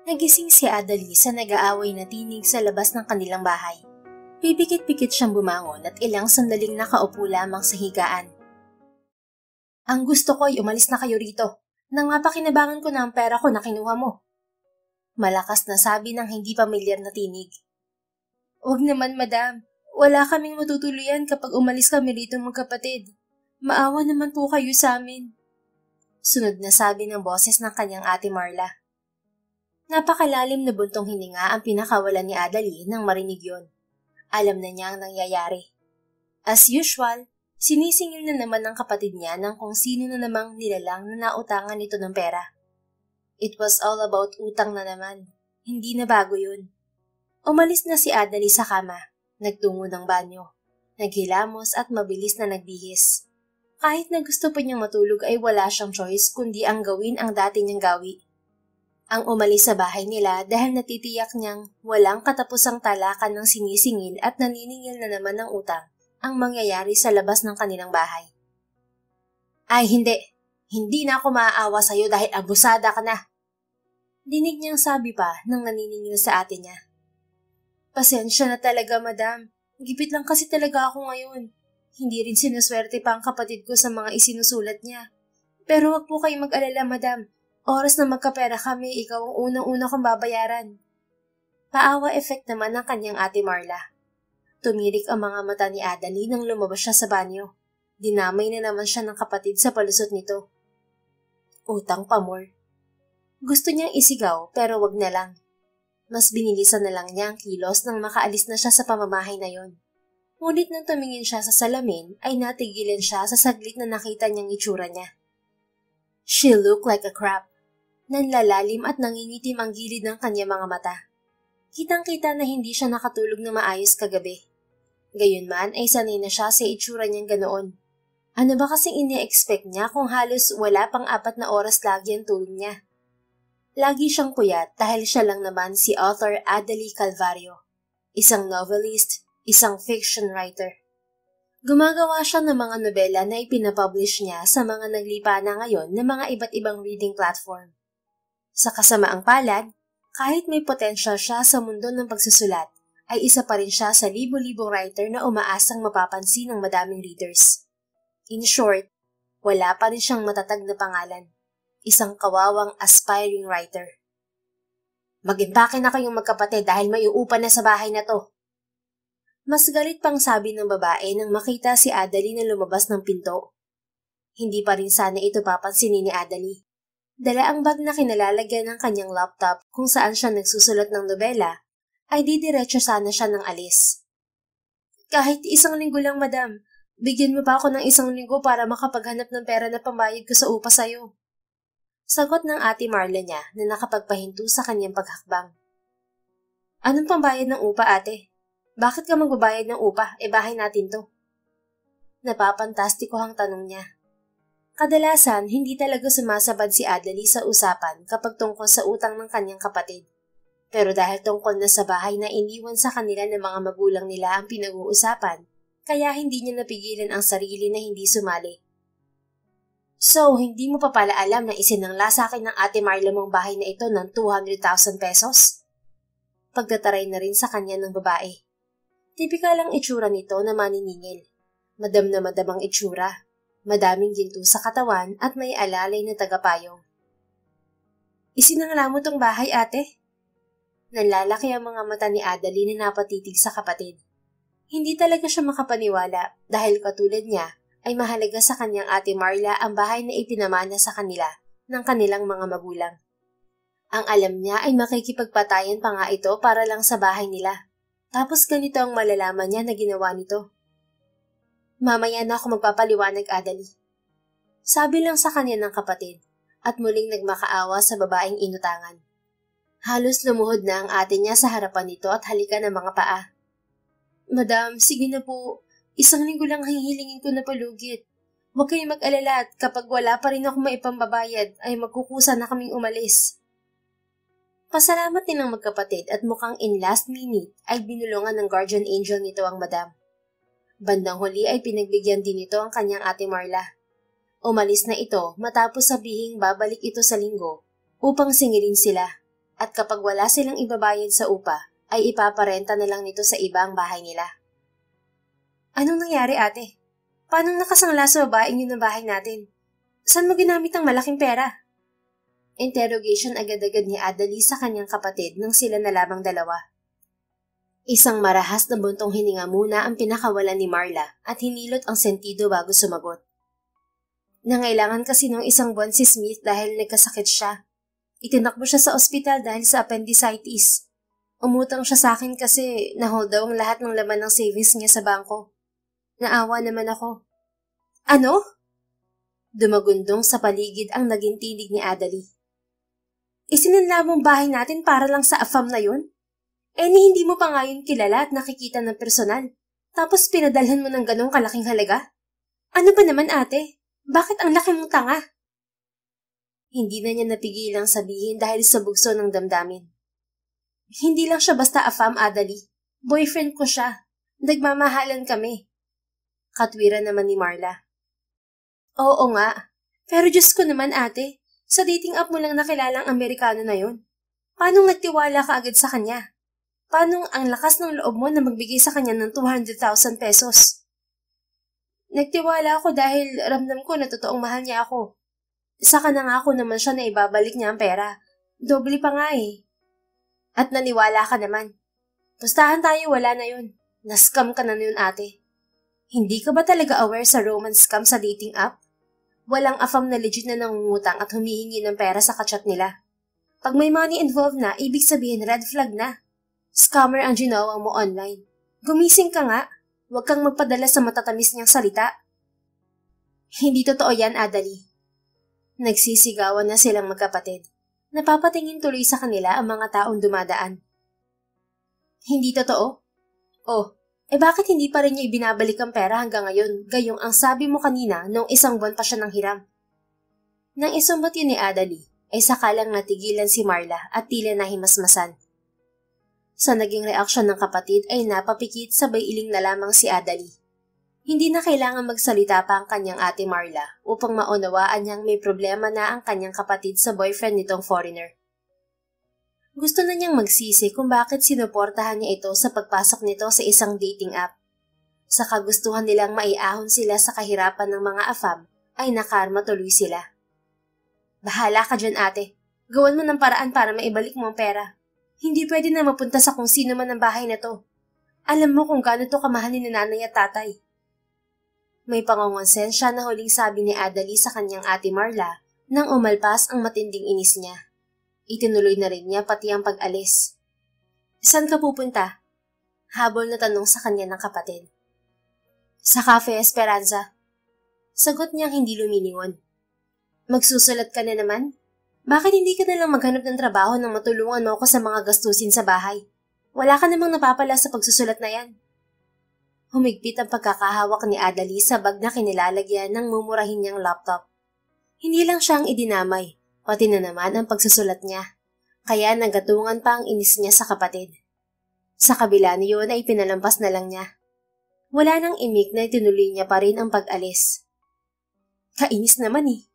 Nagising si Adali sa nag-aaway na tinig sa labas ng kanilang bahay. Pipikit-pikit siyang bumangon at ilang sandaling nakaupo lamang sa higaan. Ang gusto ko ay umalis na kayo rito, nang mapakinabangan ko na ang pera ko na kinuha mo. Malakas na sabi ng hindi pamilyar na tinig. Huwag naman madam, wala kaming matutuluyan kapag umalis kami rito magkapatid. Maawa naman po kayo sa amin. Sunod na sabi ng boses ng kanyang ate Marla. Napakalalim na buntong hininga ang pinakawalan ni Adali nang marinig yon. Alam na niya ang nangyayari. As usual, sinisingil na naman ng kapatid niya ng kung sino na namang nilalang na nautangan nito ng pera. It was all about utang na naman. Hindi na bago yun. Umalis na si Adali sa kama, nagtungo ng banyo, naghilamos at mabilis na nagbihis. Kahit na gusto pa niyang matulog ay wala siyang choice kundi ang gawin ang dati niyang gawi. Ang umalis sa bahay nila dahil natitiyak niyang walang katapusang talakan ng sinisingil at naniningil na naman ng utang ang mangyayari sa labas ng kanilang bahay. Ay hindi! Hindi na ako maaawa sa'yo dahil abusada ka na! Dinig niyang sabi pa nang naniningil sa ate niya. Pasensya na talaga madam, gipit lang kasi talaga ako ngayon. Hindi rin sinuswerte pa ang kapatid ko sa mga isinusulat niya. Pero wag po kayo mag-alala madam. Oras na magkapera kami, ikaw ang unang-una kong babayaran. Paawa effect naman ng kanyang ate Marla. Tumirik ang mga mata ni Adali nang lumabas siya sa banyo. Dinamay na naman siya ng kapatid sa palusot nito. Utang pa more. Gusto niyang isigaw pero wag na lang. Mas binilisan na lang niya ang kilos nang makaalis na siya sa pamamahay na yon. Ngunit nang tumingin siya sa salamin ay natigilan siya sa saglit na nakita niyang itsura niya. She looked like a crab. Nanlalalim at nangingitim ang gilid ng kanyang mga mata. Kitang-kita na hindi siya nakatulog na maayos kagabi. Gayunman ay sanay na siya sa itsura niyang ganoon. Ano ba kasing ine-expect niya kung halos wala pang 4 na oras lagi ang tulog niya? Lagi siyang puyat dahil siya lang naman si author Adali Calvario, isang novelist, isang fiction writer. Gumagawa siya ng mga nobela na ipinapublish niya sa mga naglipa na ngayon ng mga iba't ibang reading platform. Sa kasamaang palad, kahit may potential siya sa mundo ng pagsusulat, ay isa pa rin siya sa libo-libong writer na umaasang mapapansin ng madaming readers. In short, wala pa rin siyang matatag na pangalan. Isang kawawang aspiring writer. Mag-impake na kayong magkapatid dahil may uupa na sa bahay na to. Mas galit pang sabi ng babae nang makita si Adali na lumabas ng pinto. Hindi pa rin sana ito papansinin ni Adali. Dala ang bag na kinalalagyan ng kanyang laptop kung saan siya nagsusulat ng nobela, ay didiretso sana siya ng alis. Kahit 1 linggo lang madam, bigyan mo pa ako ng 1 linggo para makapaghanap ng pera na pambayad ko sa upa sa'yo. Sagot ng ate Marla niya na nakapagpahinto sa kanyang paghakbang. Anong pambayad ng upa ate? Bakit ka magbabayad ng upa? Bahay natin to. Napapantastikohang tanong niya. Kadalasan, hindi talaga sumasabad si Adali sa usapan kapag tungkol sa utang ng kanyang kapatid. Pero dahil tungkol na sa bahay na iniwan sa kanila ng mga magulang nila ang pinag-uusapan, kaya hindi niya napigilan ang sarili na hindi sumali. So, hindi mo pa pala alam na isinangla sa akin ng ate Marla mong bahay na ito ng 200,000 pesos? Pagtataray na rin sa kanya ng babae. Tipikal ang itsura nito na maniningil. Madam na madam ang itsura. Madaming ginto sa katawan at may alalay na tagapayong. Isinangla mo tong bahay, ate? Nanlalaki ang mga mata ni Adali na napatitig sa kapatid. Hindi talaga siya makapaniwala dahil katulad niya ay mahalaga sa kanyang ate Marla ang bahay na ipinamana sa kanila ng kanilang mga magulang. Ang alam niya ay makikipagpatayan pa nga ito para lang sa bahay nila. Tapos ganito ang malalaman niya na ginawa nito. Mamaya na ako magpapaliwanag, Adali. Sabi lang sa kanya ng kapatid at muling nagmakaawa sa babaeng inutangan. Halos lumuhod na ang ate niya sa harapan nito at halika ng mga paa. Madam, sige na po. 1 linggo lang hihilingin ko na palugit. Huwag kayong mag-alala at kapag wala pa rin ako maipambabayad ay magkukusa na kaming umalis. Pasalamat din ang magkapatid at mukhang in last minute ay binulungan ng guardian angel nito ang madam. Bandang huli ay pinagbigyan din ito ang kanyang ate Marla. Umalis na ito matapos sabihing babalik ito sa linggo upang singilin sila At kapag wala silang ibabayad sa upa, ay ipaparenta na lang nito sa iba ang bahay nila. Anong nangyari, ate? Paano nakasangla sa babaeng yun ang bahay natin? Saan mo ginamit ang malaking pera? Interrogation agad-agad ni Adalie sa kanyang kapatid nang sila na lamang dalawa. Isang marahas na buntong hininga muna ang pinakawalan ni Marla at hinilot ang sentido bago sumagot. Nangailangan kasi ng isang buwan si Smith dahil nagkasakit siya. Itinakbo siya sa ospital dahil sa appendicitis. Umutang siya sa akin kasi nahold daw ang lahat ng laman ng savings niya sa bangko. Naawa naman ako. Ano? Dumagundong sa paligid ang naging tinig ni Adalie. Isinanla mong bahay natin para lang sa afam na yun? Hindi mo pa nga yun kilala at nakikita ng personal. Tapos pinadalhan mo ng ganong kalaking halaga? Ano ba naman, ate? Bakit ang laki mong tanga? Hindi na niya napigilang sabihin dahil sa bugso ng damdamin. Hindi lang siya basta afam, Adalie. Boyfriend ko siya. Nagmamahalan kami. Katwiran naman ni Marla. Oo nga. Pero Diyos ko naman, ate. Sa dating app mo lang nakilala ang Amerikano na yun. Paano nagtiwala ka agad sa kanya? Paano ang lakas ng loob mo na magbigay sa kanya ng 200,000 pesos? Nagtiwala ako dahil ramdam ko na totoong mahal niya ako. Saka nangako naman siya na ibabalik niya ang pera. Doble pa nga eh. At naniwala ka naman. Pustahan tayo, wala na yun. Nascam ka na yun, ate. Hindi ka ba talaga aware sa romance scam sa dating app? Walang afam na legit na nangungutang at humihingi ng pera sa kachat nila. Pag may money involved na, ibig sabihin red flag na. Scammer ang ginawa mo online. Gumising ka nga. Huwag kang magpadala sa matatamis niyang salita. Hindi totoo yan, Adalie. Nagsisigawan na silang magkapatid. Napapatingin tuloy sa kanila ang mga taong dumadaan. Hindi totoo? Oh, bakit hindi pa rin niya ibinabalik ang pera hanggang ngayon, gayong ang sabi mo kanina noong isang buwan pa siya nang hiram? Nang isumbat yun ni Adalie, sakalang natigilan si Marla at tila nahimasmasan. Sa naging reaksyon ng kapatid ay napapikit sabay iling na lamang si Adalie. Hindi na kailangan magsalita pa ang kanyang ate Marla upang maunawaan niyang may problema na ang kanyang kapatid sa boyfriend nitong foreigner. Gusto na niyang magsisi kung bakit sinuportahan niya ito sa pagpasok nito sa isang dating app. Sa kagustuhan nilang maiahon sila sa kahirapan ng mga afam, ay nakarma tuloy sila. Bahala ka dyan, ate. Gawan mo ng paraan para maibalik mo ang pera. Hindi pwede na mapunta sa kung sino man ang bahay na to. Alam mo kung gaano to kamahal ni nanay at tatay. May pangongonsensya na huling sabi ni Adalie sa kanyang ate Marla nang umalpas ang matinding inis niya. Itinuloy na rin niya pati ang pag-alis. Saan ka pupunta? Habol na tanong sa kanya ng kapatid. Sa Cafe Esperanza. Sagot niyang hindi lumilingon. Magsusulat ka na naman? Bakit hindi ka nalang maghanap ng trabaho nang matulungan mo ako sa mga gastusin sa bahay? Wala ka namang napapala sa pagsusulat na yan. Humigpit ang pagkakahawak ni Adalie sa bag na kinilalagyan ng mumurahin niyang laptop. Hindi lang siyang idinamay, pati na naman ang pagsusulat niya. Kaya nagatungan pa ang inis niya sa kapatid. Sa kabila niyon ay pinalampas na lang niya. Wala nang imik na itinuloy niya pa rin ang pag-alis. Kainis naman eh.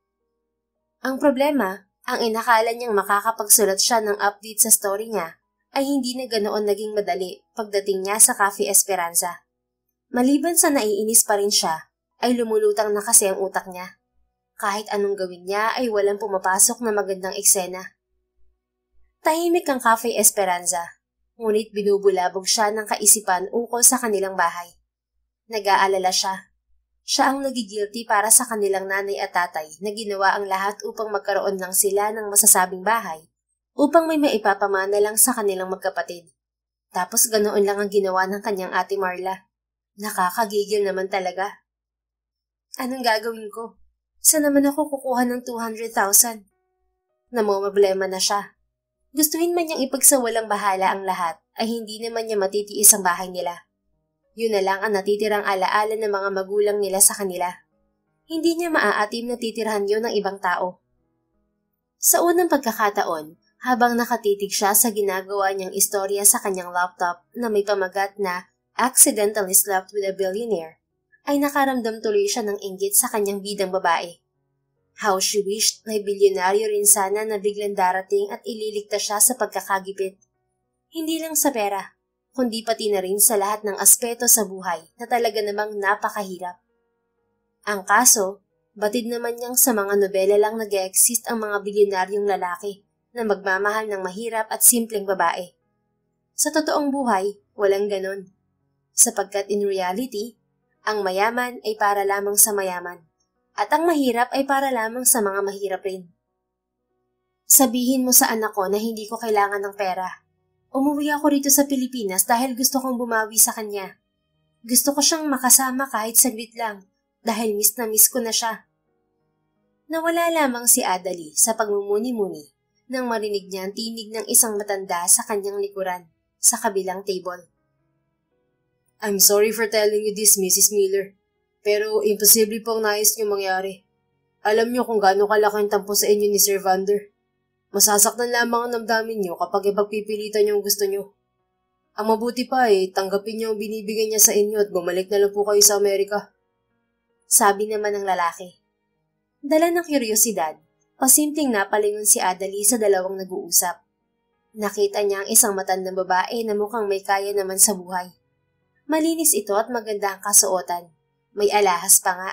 Ang problema, ang inakala niyang makakapagsulat siya ng update sa story niya ay hindi na ganoon naging madali pagdating niya sa Cafe Esperanza. Maliban sa naiinis pa rin siya, ay lumulutang na kasi ang utak niya. Kahit anong gawin niya ay walang pumapasok na magandang eksena. Tahimik ang Cafe Esperanza, ngunit binubulabog siya ng kaisipan ukol sa kanilang bahay. Nag-aalala siya. Siya ang nagigilty para sa kanilang nanay at tatay na ginawa ang lahat upang magkaroon lang sila ng masasabing bahay, upang may maipapamana lang sa kanilang magkapatid. Tapos ganoon lang ang ginawa ng kanyang ate Marla. Nakakagigil naman talaga. Anong gagawin ko? Saan naman ako kukuha ng 200,000? Namomroblema na siya. Gustuhin man niyang ipagsawalang bahala ang lahat, ay hindi naman niya matitiis ang bahay nila. Yun na lang ang natitirang alaala ng mga magulang nila sa kanila. Hindi niya maaatim na titirhan yun ng ibang tao. Sa unang pagkakataon, habang nakatitig siya sa ginagawa niyang istorya sa kanyang laptop na may pamagat na accidentally slept with a billionaire, ay nakaramdam tuloy siya ng inggit sa kanyang bidang babae. How she wished na bilyonaryo rin sana na biglang darating at ililigtas siya sa pagkakagipit. Hindi lang sa pera, kundi pati na rin sa lahat ng aspeto sa buhay na talaga namang napakahirap. Ang kaso, batid naman niyang sa mga nobela lang nag-e-exist ang mga bilyonaryong lalaki na magmamahal ng mahirap at simpleng babae. Sa totoong buhay, walang ganon. Sapagkat in reality, ang mayaman ay para lamang sa mayaman. At ang mahirap ay para lamang sa mga mahirap rin. Sabihin mo sa anak ko na hindi ko kailangan ng pera. Umuwi ako rito sa Pilipinas dahil gusto kong bumawi sa kanya. Gusto ko siyang makasama kahit saglit lang dahil miss na miss ko na siya. Nawala lamang si Adali sa pagmumuni-muni nang marinig niya ang tinig ng isang matanda sa kanyang likuran sa kabilang table. I'm sorry for telling you this, Mrs. Miller. Pero imposible pong nais niyo mangyari. Alam niyo kung gaano kalaki ang tampo sa inyo ni Sir Vander. Masasaktan lamang ang damdamin niyo kapag ipagpipilitan niyo ang gusto niyo. Ang mabuti pa tanggapin niyo ang binibigay niya sa inyo at bumalik na lang po kayo sa Amerika. Sabi naman ng lalaki. Dala ng kuryosidad, pasimpleng napalingon si Adali sa dalawang nag-uusap. Nakita niya ang isang matandang babae na mukhang may kaya naman sa buhay. Malinis ito at maganda ang kasuotan. May alahas pa nga.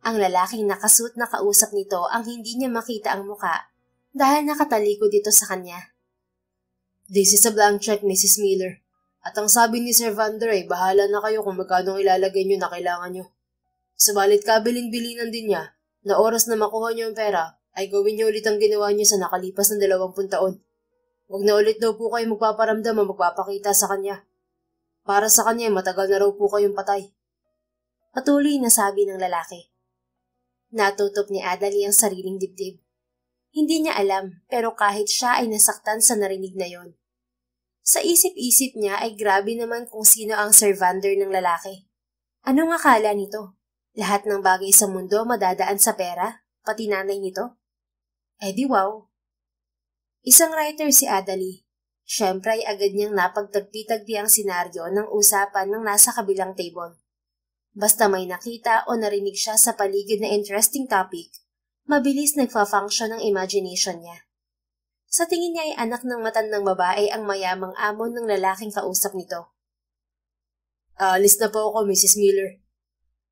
Ang lalaking nakasuot na kausap nito ang hindi niya makita ang muka dahil nakatalikod dito sa kanya. This is a blank check, Mrs. Miller. At ang sabi ni Sir Vander bahala na kayo kung magkano ilalagay niyo na kailangan niyo. Subalit kabilin-bilinan din niya na oras na makuha niyo ang pera ay gawin niyo ulit ang ginawa niyo sa nakalipas ng 20 taon. Huwag na ulit daw po kayo magpaparamdam o magpapakita sa kanya. Para sa kanya matagal na raw po kayong patay. Patuloy na sabi ng lalaki. Natutok ni Adali ang sariling dibdib. Hindi niya alam pero kahit siya ay nasaktan sa narinig na yon. Sa isip-isip niya ay grabe naman kung sino ang Sir Vander ng lalaki. Anong akala nito? Lahat ng bagay sa mundo madadaan sa pera, pati nanay nito? Di wow. Isang writer si Adali. Siyempre ay agad niyang napagtagpi-tagpi ang senaryo ng usapan ng nasa kabilang table. Basta may nakita o narinig siya sa paligid na interesting topic, mabilis nagfa-function ang imagination niya. Sa tingin niya ay anak ng matandang babae ang mayamang amon ng lalaking kausap nito. Alis na po ako, Mrs. Miller.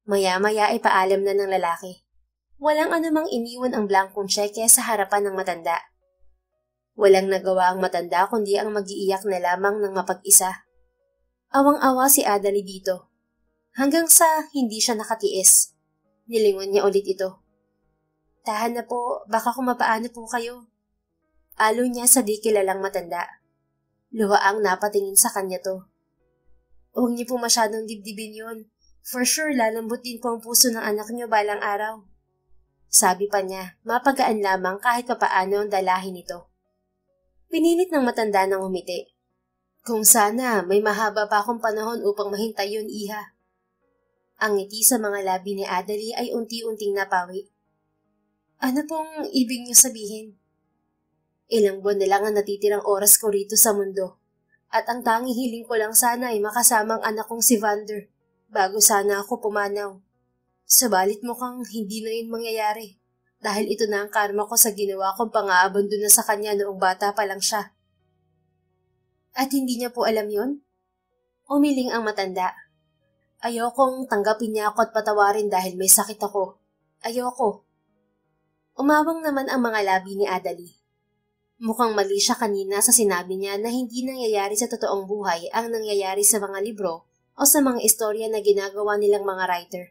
Maya-maya ay paalam na ng lalaki. Walang anumang iniwan ang blankong tseke sa harapan ng matanda. Walang nagawa ang matanda kundi ang mag-iiyak na lamang ng mapag-isa. Awang-awa si Adali dito. Hanggang sa hindi siya nakatiis. Nilingon niya ulit ito. Tahan na po, baka kumapaano po kayo. Alo niya sa di kilalang matanda. Luhaang napatingin sa kanya to. Huwag niyo po masyadong dibdibin yun. For sure, lalambot din po ang puso ng anak niyo balang araw. Sabi pa niya, mapagaan lamang kahit papaano ang dalahin nito. Pinilit ng matanda ng umiti. Kung sana, may mahaba pa akong panahon upang mahintay yun, iha. Ang ngiti sa mga labi ni Adali ay unti-unting napawi. Ano pong ibig niyo sabihin? Ilang buwan na lang ang natitirang oras ko rito sa mundo. At ang tanging hiling ko lang sana ay makasama ang anak kong si Vander bago sana ako pumanaw. Subalit mukhang hindi na yun mangyayari dahil ito na ang karma ko sa ginawa kong pang-aabandon na sa kanya noong bata pa lang siya. At hindi niya po alam yun? Umiling ang matanda. Ayokong tanggapin niya ako at patawarin dahil may sakit ako. Ayoko. Umawang naman ang mga labi ni Adali. Mukhang mali siya kanina sa sinabi niya na hindi nangyayari sa totoong buhay ang nangyayari sa mga libro o sa mga istorya na ginagawa nilang mga writer.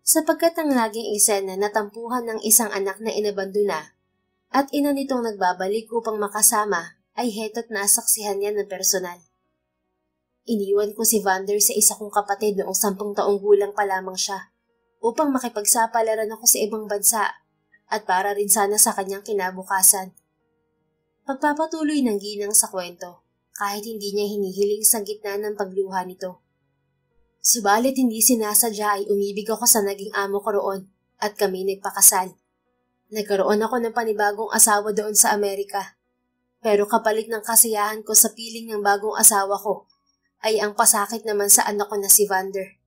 Sapagkat ang laging eksena na tampuhan ng isang anak na inabandona at ina nitong nagbabalik upang makasama ay heto't nasaksihan niya ng personal. Iniwan ko si Vander sa isa kong kapatid noong 10 taong gulang pa lamang siya upang makipagsapalaran ako sa ibang bansa at para rin sana sa kanyang kinabukasan. Pagpapatuloy ng ginang sa kwento kahit hindi niya hinihiling sa gitna ng pagluha nito. Subalit hindi sinasadya ay umibig ako sa naging amo ko roon at kami nagpakasal. Nagkaroon ako ng panibagong asawa doon sa Amerika. Pero kapalit ng kasiyahan ko sa piling ng bagong asawa ko ay ang pasakit naman sa anak ko na si Vander.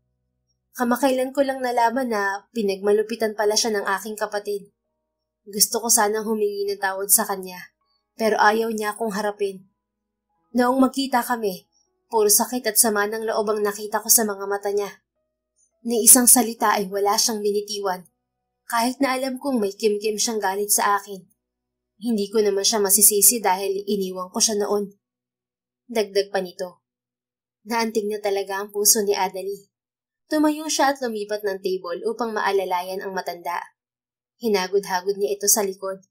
Kamakailan ko lang nalaman na pinagmalupitan pala siya ng aking kapatid. Gusto ko sanang humingi ng tawad sa kanya, pero ayaw niya akong harapin. Noong magkita kami, puro sakit at sama ng loob ang nakita ko sa mga mata niya. Ni isang salita ay wala siyang binitiwan, kahit na alam kong may kimkim siyang galit sa akin. Hindi ko naman siya masisisi dahil iniwan ko siya noon. Dagdag pa nito. Naantig na talaga ang puso ni Adalie. Tumayo siya at lumipat ng table upang maalalayan ang matanda. Hinagod-hagod niya ito sa likod.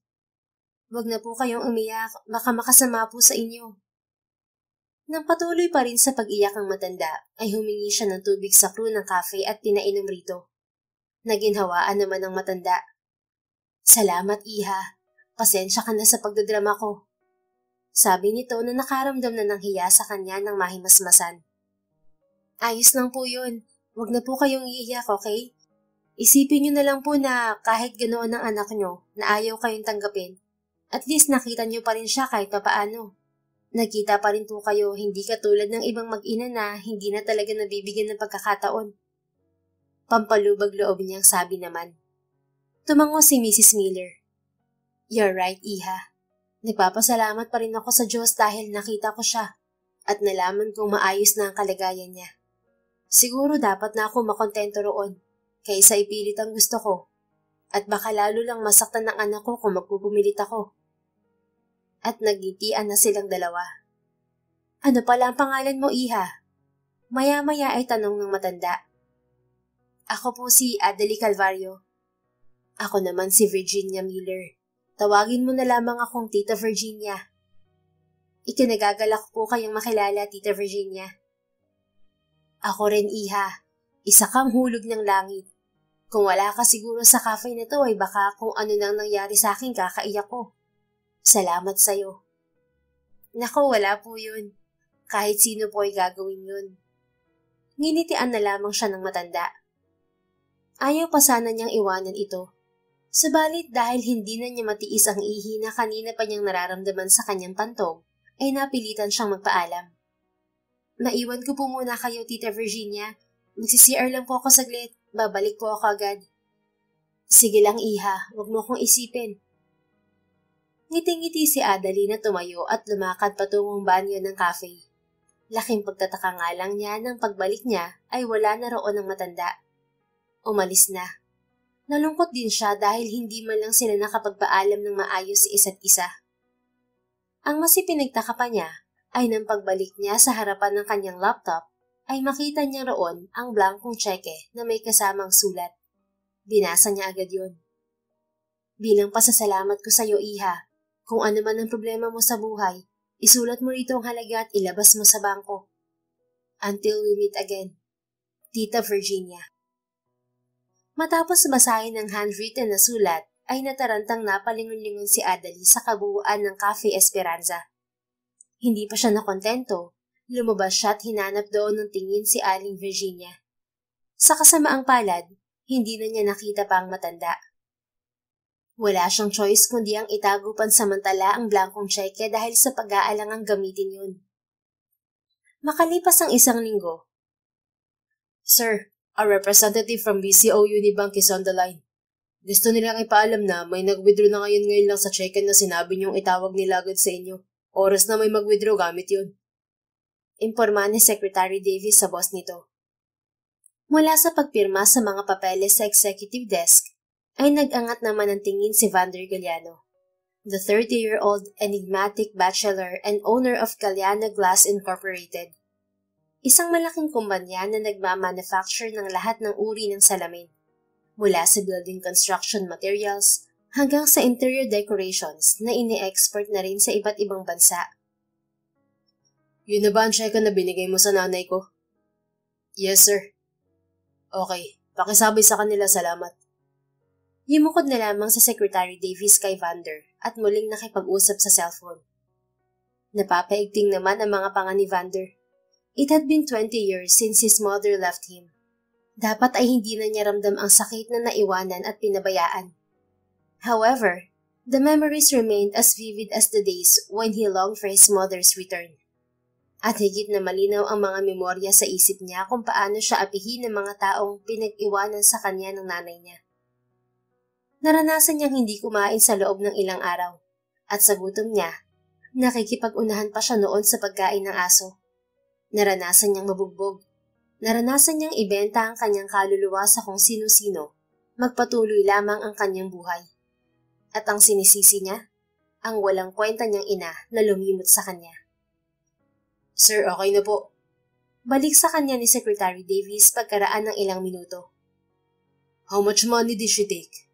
Huwag na po kayong umiyak, baka makasama po sa inyo. Nang patuloy pa rin sa pag-iyak ang matanda, ay humingi siya ng tubig sa crew ng cafe at pinainom rito. Naginhawaan naman ang matanda. Salamat, Iha. Pasensya ka na sa pagdadrama ko. Sabi nito na nakaramdam na ng hiya sa kanya ng mahimasmasan. Ayos lang po yun. Huwag na po kayong iiyak, okay? Isipin niyo na lang po na kahit ganoon ang anak niyo na ayaw kayong tanggapin, at least nakita niyo pa rin siya kahit papaano. Nagkita pa rin po kayo, hindi katulad ng ibang mag-ina na hindi na talaga nabibigyan ng pagkakataon. Pampalubag loob niyang sabi naman. Tumango si Mrs. Miller. You're right, Iha. Nagpapasalamat pa rin ako sa Diyos dahil nakita ko siya at nalaman kong maayos na ang kalagayan niya. Siguro dapat na ako makontento roon kaysa ipilit ang gusto ko at baka lalo lang masaktan ng anak ko kung magpupumilit ako. At nagngitian na silang dalawa. Ano pala ang pangalan mo, Iha? Maya-maya ay tanong ng matanda. Ako po si Adalie Calvario. Ako naman si Virginia Miller. Tawagin mo na lamang akong Tita Virginia. Ikinagagalak po kayong makilala, Tita Virginia. Ako rin, Iha. Isa kang hulog ng langit. Kung wala ka siguro sa cafe na to ay baka kung ano nang nangyari sa akin kakaiyak ko. Salamat sa'yo. Naku, wala po yun. Kahit sino po ay gagawin yun. Nginitian na lamang siya ng matanda. Ayaw pa sana niyang iwanan ito. Subalit dahil hindi na niya matiis ang ihi na kanina pa niyang nararamdaman sa kanyang pantog, ay napilitan siyang magpaalam. Maiwan ko po muna kayo, Tita Virginia. Magsi-CR lang po ako saglit. Babalik po ako agad. Sige lang, Iha. Huwag mo akong isipin. Ngiting-ngiti si Adalie na tumayo at lumakad patungong banyo ng cafe. Laking pagtataka nga lang niya nang pagbalik niya ay wala na roon ang matanda. Umalis na. Nalungkot din siya dahil hindi man lang sila nakapagpaalam ng maayos sa isa't isa. Ang mas ipinagtaka pa niya ay nang pagbalik niya sa harapan ng kanyang laptop ay makita niya roon ang blankong tseke na may kasamang sulat. Binasa niya agad yun. Bilang pasasalamat ko sa iyo, Iha, kung ano man ang problema mo sa buhay, isulat mo rito ang halaga at ilabas mo sa bangko. Until we meet again. Tita Virginia. Matapos basahin ang handwritten na sulat, ay natarantang napalingon-lingon si Adalie sa kabuuan ng Cafe Esperanza. Hindi pa siya nakontento, lumabas siya at hinanap doon ng tingin si Aling Virginia. Sa kasamaang palad, hindi na niya nakita pa ang matanda. Wala siyang choice kundi ang itago pansamantala ang blankong tseke dahil sa pag-aalangang gamitin yun. Makalipas ang isang linggo. Sir, a representative from BCO Unibank is on the line. Gusto nilang ipaalam na may nag-withdraw na ngayon lang sa check-in na sinabi niyong itawag nila agad sa inyo. Oras na may mag-withdraw gamit yun. Imporma ni Secretary Davis sa boss nito. Mula sa pagpirma sa mga papeles sa executive desk, ay nag-angat naman ang tingin si Vander Galliano, the 30-year-old enigmatic bachelor and owner of Galliano Glass Incorporated. Isang malaking kumpanya na nagmamanufacture ng lahat ng uri ng salamin, mula sa building construction materials hanggang sa interior decorations na ini-export na rin sa iba't ibang bansa. Yun na ba ang cheque na binigay mo sa nanay ko? Yes, sir. Okay, pakisabi sa kanila salamat. Yumukod na lamang sa Secretary Davis kay Vander at muling nakipag-usap sa cellphone. Napapaigting naman ang mga panga ni Vander. It had been 20 years since his mother left him. Dapat ay hindi na niya ramdam ang sakit na naiwanan at pinabayaan. However, the memories remained as vivid as the days when he longed for his mother's return. At higit na malinaw ang mga memorya sa isip niya kung paano siya apihin ng mga taong pinag-iwanan sa kanya ng nanay niya. Naranasan niyang hindi kumain sa loob ng ilang araw. At sa gutom niya, nakikipag-unahan pa siya noon sa pagkain ng aso. Naranasan niyang mabugbog. Naranasan niyang ibenta ang kanyang kaluluwa sa kung sino-sino, magpatuloy lamang ang kanyang buhay. At ang sinisisi niya, ang walang kwenta niyang ina na lumimot sa kanya. Sir, okay na po. Balik sa kanya ni Secretary Davis pagkaraan ng ilang minuto. How much money did she take?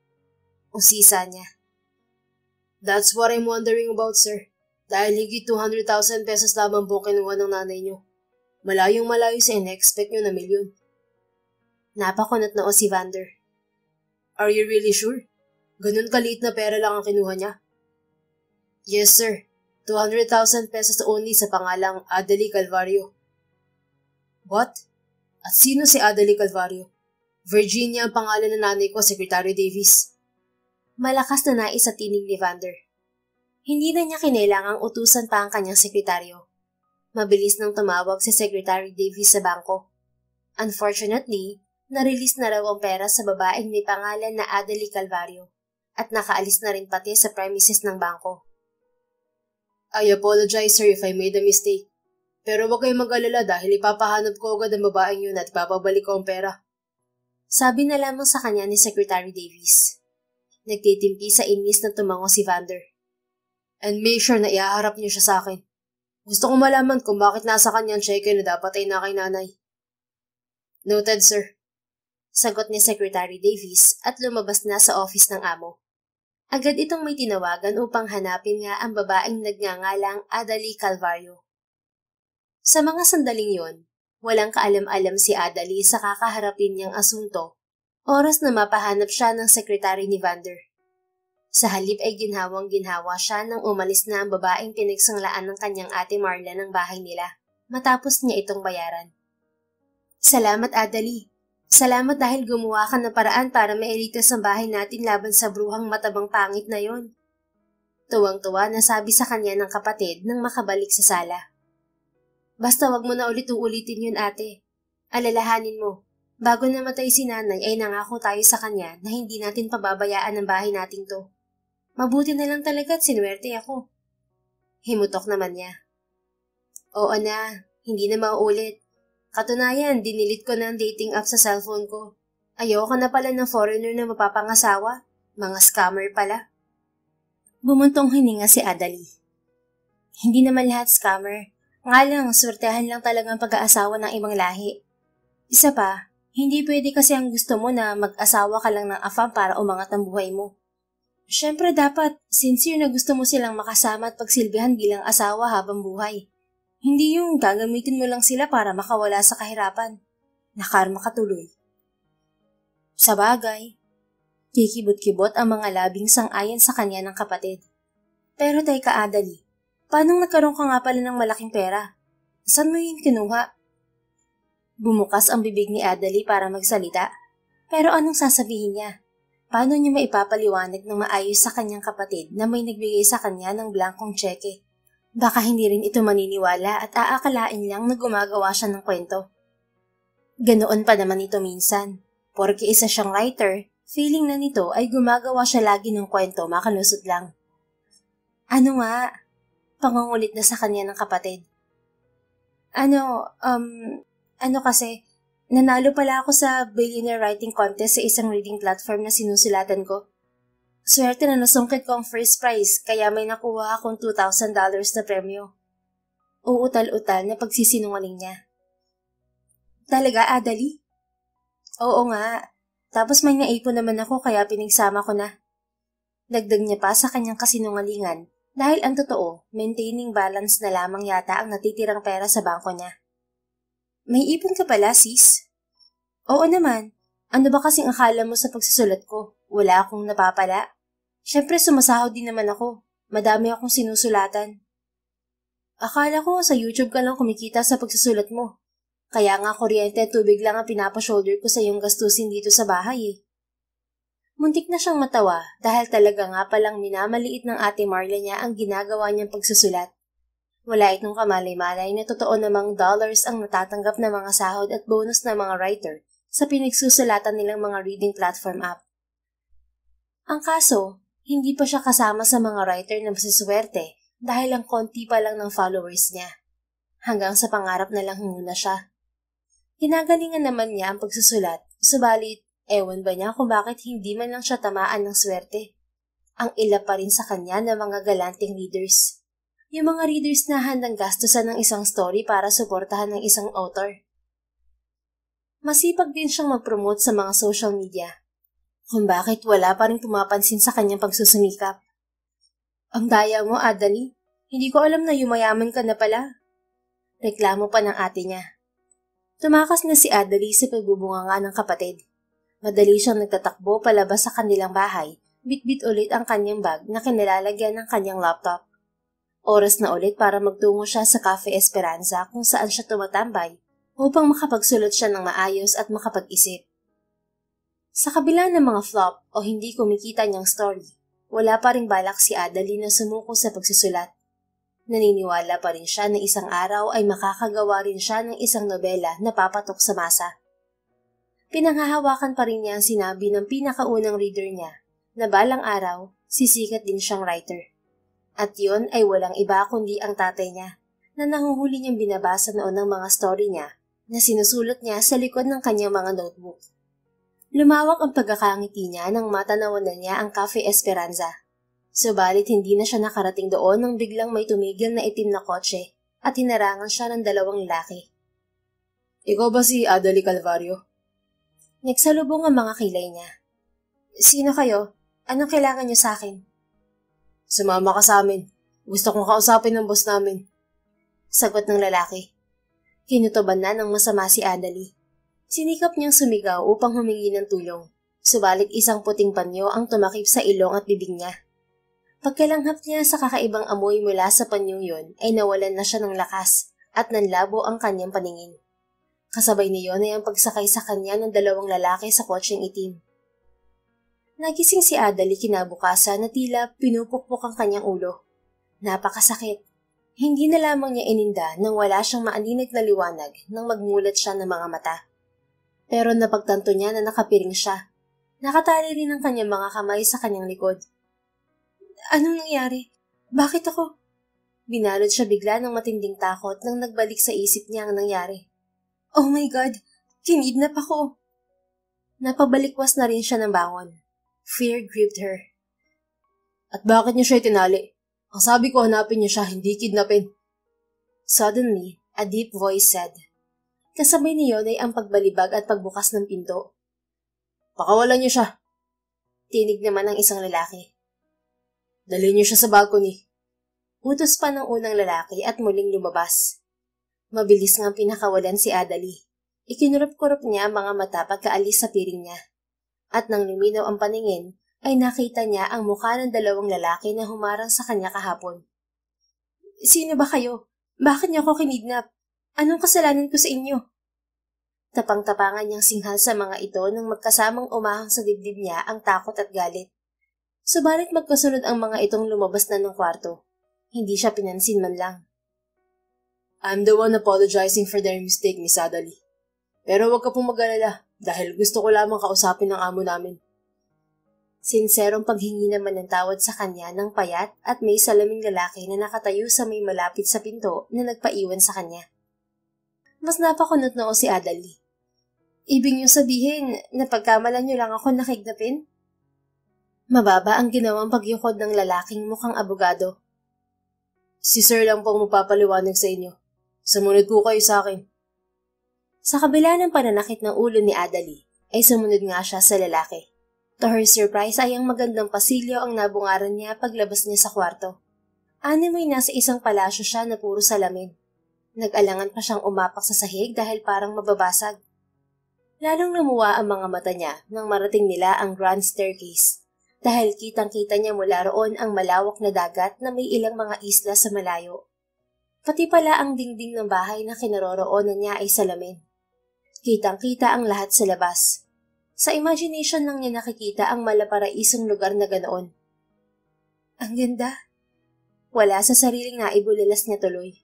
Usisa niya. That's what I'm wondering about, sir. Dahil higit 200,000 pesos lamang po kinuha ng nanay niyo. Malayong malayo sa in-expect niyo na milyon. Napakunot na si Vander. Are you really sure? Ganun kaliit na pera lang ang kinuha niya? Yes, sir. 200,000 pesos only sa pangalang Adalie Calvario. What? At sino si Adalie Calvario? Virginia ang pangalan ng nanay ko, Secretary Davis. Malakas na nais sa tinig ni Vander. Hindi na niya kinailangang utusan pa ang kanyang sekretaryo. Mabilis nang tumawag si Secretary Davis sa bangko. Unfortunately, na-release na raw ang pera sa babaeng may pangalan na Adalie Calvario at nakaalis na rin pati sa premises ng bangko. I apologize, sir, if I made a mistake. Pero huwag kayong mag-alala dahil ipapahanap ko agad ang babaeng yun at ipapabalik ko ang pera. Sabi na lamang sa kanya ni Secretary Davis. Nagtitimpi sa inis na tumango si Vander. And make sure na ihaharap niyo siya sa akin. Gusto kong malaman kung bakit nasa kanyang cheque na dapat ay na kay nanay. Noted, sir. Sagot ni Secretary Davis at lumabas na sa office ng amo. Agad itong may tinawagan upang hanapin nga ang babaeng nagngangalang Adalie Calvario. Sa mga sandaling yon, walang kaalam-alam si Adalie sa kakaharapin niyang asunto, oras na mapahanap siya ng sekretary ni Vander. Sa halip ay ginhawang-ginhawa siya nang umalis na ang babaeng pinagsanglaan ng kanyang ate Marla ng bahay nila, matapos niya itong bayaran. Salamat, Adalie. Salamat dahil gumawa ka ng paraan para mailigtas ang bahay natin laban sa bruhang matabang pangit na yon. Tuwang-tuwa na sabi sa kanya ng kapatid nang makabalik sa sala. Basta wag mo na ulit-uulitin yun, ate. Alalahanin mo, bago namatay si nanay ay nangako tayo sa kanya na hindi natin pababayaan ang bahay nating to. Mabuti na lang talaga at sinuwerte ako. Himutok naman niya. Oo na, hindi na mauulit. Katunayan, dinilit ko na ang dating app sa cellphone ko. Ayoko na pala ng foreigner na mapapangasawa. Mga scammer pala. Bumuntong hininga si Adalie. Hindi naman lahat scammer. Nga lang, swertehan lang talagang pag-aasawa ng ibang lahi. Isa pa, hindi pwede kasi ang gusto mo na mag-asawa ka lang ng afam para umangat ang buhay mo. Siyempre dapat, sincere na gusto mo silang makasama at pagsilbihan bilang asawa habang buhay. Hindi yung gagamitin mo lang sila para makawala sa kahirapan. Nakarma ka tuloy. Sa bagay, kikibot-kibot ang mga labing sang-ayon sa kanya ng kapatid. Pero teka, Adalie, paano nagkaroon ka nga pala ng malaking pera? Saan mo yun kinuha? Bumukas ang bibig ni Adalie para magsalita. Pero anong sasabihin niya? Paano niya maipapaliwanag ng maayos sa kanyang kapatid na may nagbigay sa kanya ng blankong tseke? Baka hindi rin ito maniniwala at aakalain lang na gumagawa siya ng kwento. Ganoon pa naman ito minsan. Porke isa siyang writer, feeling na nito ay gumagawa siya lagi ng kwento makalusot lang. Ano nga? Pangungulit na sa kanya ng kapatid. Ano kasi, nanalo pala ako sa Billionaire Writing Contest sa isang reading platform na sinusulatan ko. Swerte na nasungkit ko ang first prize kaya may nakuha akong $2,000 na premyo. Uutal-utal na pagsisinungaling niya. Talaga, Adalie? Oo nga. Tapos may naipon naman ako kaya pinagsama ko na. Dagdag niya pa sa kanyang kasinungalingan dahil ang totoo, maintaining balance na lamang yata ang natitirang pera sa bangko niya. May ipon ka pala, sis? Oo naman. Ano ba kasing akala mo sa pagsusulat ko? Wala akong napapala. Siyempre sumasahod din naman ako. Madami akong sinusulatan. Akala ko sa YouTube ka lang kumikita sa pagsusulat mo. Kaya nga kuryente at tubig lang ang pinapa-shoulder ko sa iyong gastusin dito sa bahay eh. Muntik na siyang matawa dahil talaga nga palang minamaliit ng ate Marla niya ang ginagawa niyang pagsusulat. Wala itong kamalay-malay na totoo namang dollars ang natatanggap na mga sahod at bonus na mga writer sa pinagsusulatan nilang mga reading platform app. Ang kaso, hindi pa siya kasama sa mga writer na masiswerte dahil ang konti pa lang ng followers niya. Hanggang sa pangarap na lang muna siya. Ginagalingan naman niya ang pagsusulat, subalit ewan ba niya kung bakit hindi man lang siya tamaan ng swerte. Ang ila pa rin sa kanya ng mga galanting readers. Yung mga readers na handang gastusan ng isang story para suportahan ng isang author. Masipag din siyang mag-promote sa mga social media. Kung bakit wala pa rin pumapansin sa kanyang pagsusumikap. Ang daya mo, Adali. Hindi ko alam na yumayaman ka na pala. Reklamo pa ng ate niya. Tumakas na si Adali sa pagbubunganga ng kapatid. Madali siyang nagtatakbo palabas sa kanilang bahay, bitbit ulit ang kanyang bag na kinilalagyan ng kanyang laptop. Oras na ulit para magtungo siya sa Cafe Esperanza kung saan siya tumatambay upang makapagsulot siya ng maayos at makapag-isip. Sa kabila ng mga flop o hindi kumikita niyang story, wala pa ring balak si Adali na sumuko sa pagsusulat. Naniniwala pa rin siya na isang araw ay makakagawa rin siya ng isang nobela na papatok sa masa. Pinanghahawakan pa rin niya ang sinabi ng pinakaunang reader niya na balang araw, sisikat din siyang writer. At yun ay walang iba kundi ang tatay niya na nahuhuli niyang binabasa noon ng mga story niya na sinusulot niya sa likod ng kanyang mga notebook. Lumawak ang pagkakangiti niya nang matanawanan niya ang Cafe Esperanza. Subalit hindi na siya nakarating doon nang biglang may tumigil na itim na kotse at hinarangan siya ng dalawang lalaki. Ikaw ba si Adali Calvario? Nagsalubong ang mga kilay niya. Sino kayo? Anong kailangan niyo sa akin? Sumama ka sa amin. Gusto kong kausapin ng boss namin. Sagot ng lalaki. Kinutuban na ng masama si Adali. Sinikap niyang sumigaw upang humingi ng tulong. Subalit isang puting panyo ang tumakip sa ilong at bibig niya. Pagkalanghap niya sa kakaibang amoy mula sa panyong yun ay nawalan na siya ng lakas at nanlabo ang kanyang paningin. Kasabay niyon ay ang pagsakay sa kanya ng dalawang lalaki sa kotseng itim. Nagising si Adali kinabukasan na tila pinupukpok ang kanyang ulo. Napakasakit. Hindi na lamang niya ininda nang wala siyang maaninag na liwanag nang magmulat siya ng mga mata. Pero napagtanto niya na nakapiring siya. Nakatali rin ang kanyang mga kamay sa kanyang likod. Anong nangyari? Bakit ako? Binalod siya bigla ng matinding takot nang nagbalik sa isip niya ang nangyari. Oh my God! Kinidnap ako! Napabalikwas na rin siya ng bangon. Fear gripped her. At bakit niyo siya itinali? Ang sabi ko hanapin niyo siya, hindi kidnapin. Suddenly, a deep voice said. Kasabay niyon ay ang pagbalibag at pagbukas ng pinto. Pakawalan niyo siya. Tinig naman ng isang lalaki. Dalhin niyo siya sa balcony. Utos pa ng unang lalaki at muling lumabas. Mabilis ngang pinakawalan si Adali. Ikinurup-kurup niya ang mga mata pagkaalis sa piring niya. At nang luminaw ang paningin, ay nakita niya ang mukha ng dalawang lalaki na humarang sa kanya kahapon. Sino ba kayo? Bakit niyo ako kinidnap? Anong kasalanan ko sa inyo? Tapang-tapangan niyang singhal sa mga ito nang magkasamang umahang sa dibdib niya ang takot at galit. Subalit magkasunod ang mga itong lumabas na ng kwarto. Hindi siya pinansin man lang. I'm the one apologizing for their mistake, Miss Adali. Pero huwag ka pong mag-alala dahil gusto ko lamang kausapin ng amo namin. Sinserong paghingi naman ng tawad sa kanya ng payat at may salaming lalaki na nakatayo sa may malapit sa pinto na nagpaiwan sa kanya. Mas napakunot noo si Adali. Ibig niyo sabihin na pagkamalan niyo lang ako nakidnapin? Mababa ang ginawang pagyukod ng lalaking mukhang abogado. Si Sir lang pong magpapaliwanag sa inyo. Sumunod po kayo sa akin. Sa kabila ng pananakit ng ulo ni Adali, ay sumunod nga siya sa lalaki. To her surprise ay ang magandang pasilyo ang nabungaran niya paglabas niya sa kwarto. Animoy nasa isang palasyo siya na puro salamin. Nag-alangan pa siyang umapak sa sahig dahil parang mababasag. Lalong lumuwa ang mga mata niya nang marating nila ang grand staircase. Dahil kitang-kita niya mula roon ang malawak na dagat na may ilang mga isla sa malayo. Pati pala ang dingding ng bahay na kinaroroonan niya ay salamin. Kitang-kita ang lahat sa labas. Sa imagination lang niya nakikita ang malaparaisong lugar na ganoon. Ang ganda. Wala sa sariling naibulalas niya tuloy.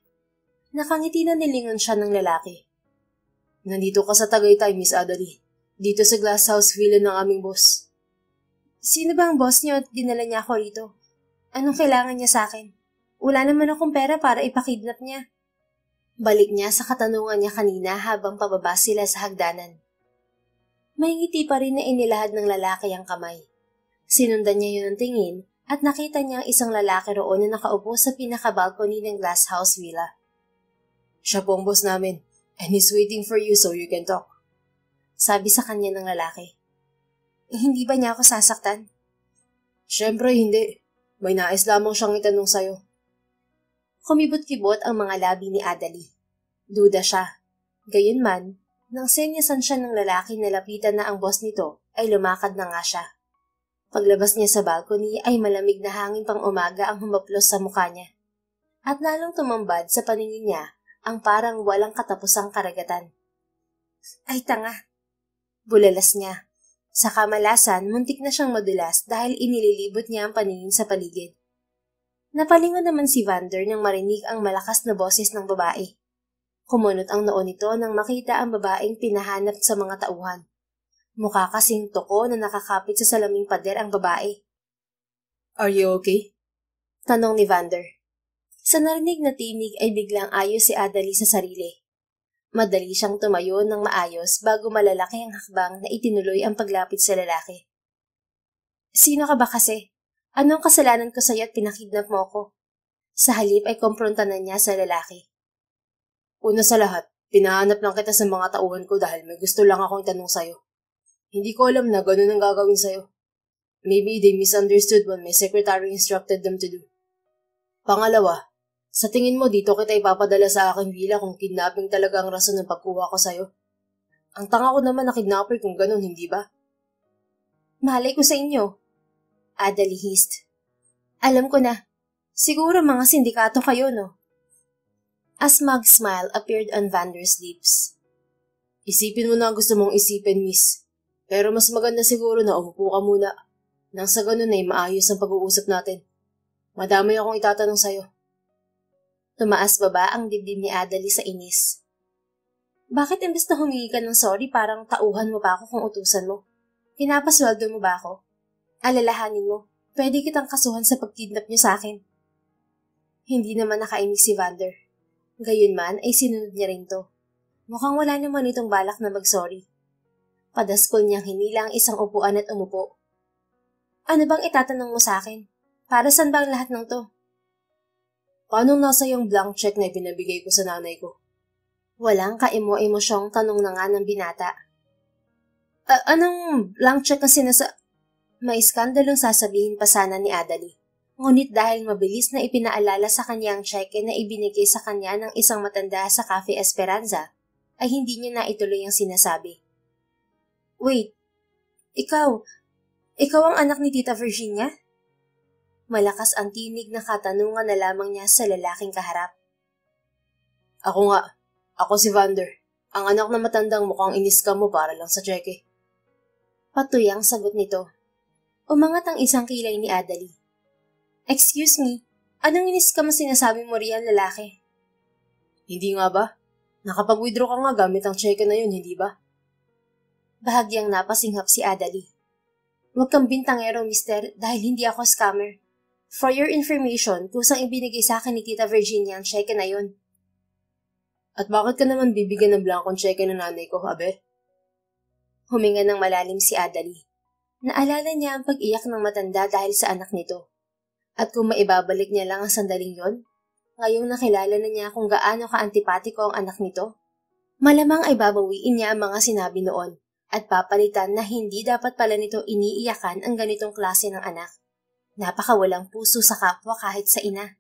Nakangiti na nilingon siya ng lalaki. Nandito ka sa Tagaytay, Miss Adali. Dito sa Glasshouse Villa ng aming boss. Sino ba ang boss niyo at dinala niya ako rito? Anong kailangan niya sa akin? Wala naman akong pera para ipakidnap niya. Balik niya sa katanungan niya kanina habang pababa sila sa hagdanan. May ngiti pa rin na inilahad ng lalaki ang kamay. Sinundan niya yun ng tingin at nakita niya ang isang lalaki roon na nakaupo sa pinaka-balcony ng glass house villa. Siya po ang boss namin and he's waiting for you so you can talk. Sabi sa kanya ng lalaki. Hindi ba niya ako sasaktan? Siyempre hindi. May nais lamang siyang itanong sa'yo. Kumibot-kibot ang mga labi ni Adali. Duda siya. Gayunman, nang senyasan siya ng lalaki na lapitan na ang boss nito, ay lumakad na nga siya. Paglabas niya sa balcony ay malamig na hangin pang umaga ang humaplos sa mukha niya. At lalong tumambad sa paningin niya ang parang walang katapusang karagatan. Ay tanga! Bulalas niya. Sa kamalasan, muntik na siyang madulas dahil inililibot niya ang paningin sa paligid. Napalingon naman si Vander nang marinig ang malakas na boses ng babae. Kumunot ang noo nito nang makita ang babaeng pinahanap sa mga tauhan. Mukha kasing toko na nakakapit sa salaming pader ang babae. Are you okay? Tanong ni Vander. Sa narinig na tinig ay biglang ayos si Adali sa sarili. Madali siyang tumayo ng maayos bago malalaki ang hakbang na itinuloy ang paglapit sa lalaki. Sino ka ba kasi? Anong kasalanan ko sa'yo at pinakidnap mo ako? Sa halip ay kompronta na niya sa lalaki. Una sa lahat, pinahanap lang kita sa mga tauhan ko dahil may gusto lang akong itanong sa'yo. Hindi ko alam na ganun ang gagawin sa'yo. Maybe they misunderstood what my secretary instructed them to do. Pangalawa, sa tingin mo dito kita ipapadala sa aking villa kung kidnapping talaga ang rason ng pagkuha ko sa'yo? Ang tanga ko naman na kidnapper kung ganun, hindi ba? Malay ko sa inyo. Adali hissed. Alam ko na. Siguro mga sindikato kayo, no? A smug smile appeared on Vander's lips. Isipin mo na ang gusto mong isipin, miss. Pero mas maganda siguro na umupo ka muna. Nang sa ganun ay maayos ang pag-uusap natin. Madami akong itatanong sa'yo. Tumaas baba ang dibdib ni Adali sa inis. Bakit imbes na humingi ka ng sorry parang tauhan mo pa ako kung utusan mo? Pinapasweldo mo ba ako? Alalahanin mo, pwede kitang kasuhan sa pagkidnap niyo sa akin. Hindi naman nakainig si Vander. Gayunman ay sinunod niya rin to. Mukhang wala naman itong balak na mag-sorry. Padaskol niyang hinila ang isang upuan at umupo. Ano bang itatanong mo sa akin? Para saan ba ang lahat ng to? Paano nasa yung blank check na pinabigay ko sa nanay ko? Walang kaemo-emosyong tanong na nga ng binata. Anong blank check na May iskandalong sasabihin pa sana ni Adali. Ngunit dahil mabilis na ipinaalala sa kanya ang cheque na ibinigay sa kanya ng isang matanda sa Cafe Esperanza, ay hindi niya na ituloy ang sinasabi. Wait, ikaw ang anak ni Tita Virginia? Malakas ang tinig na katanungan na lamang niya sa lalaking kaharap. Ako nga, ako si Vander, ang anak na matandang mukhang iniskam mo para lang sa cheque. Patuyang sagot nito. Umangat ang isang kilay ni Adali. Excuse me, anong iniskam ang sinasabi mo riyan, lalaki? Hindi nga ba? Nakapag-withdraw ka nga gamit ang cheque na yun, hindi ba? Bahagyang napasinghap si Adali. Huwag kang bintangero, mister, dahil hindi ako scammer. For your information, kusang ibinigay sa akin ni Tita Virginia ang cheque na yun. At bakit ka naman bibigyan ng blankong cheque ng nanay ko, abe? Huminga ng malalim si Adali. Naalala niya ang pag-iyak ng matanda dahil sa anak nito. At kung maibabalik niya lang ang sandaling yon, ngayong nakilala na niya kung gaano ka-antipatiko ang anak nito, malamang ay babawiin niya ang mga sinabi noon at papalitan na hindi dapat pala nito iniiyakan ang ganitong klase ng anak. Napakawalang puso sa kapwa kahit sa ina.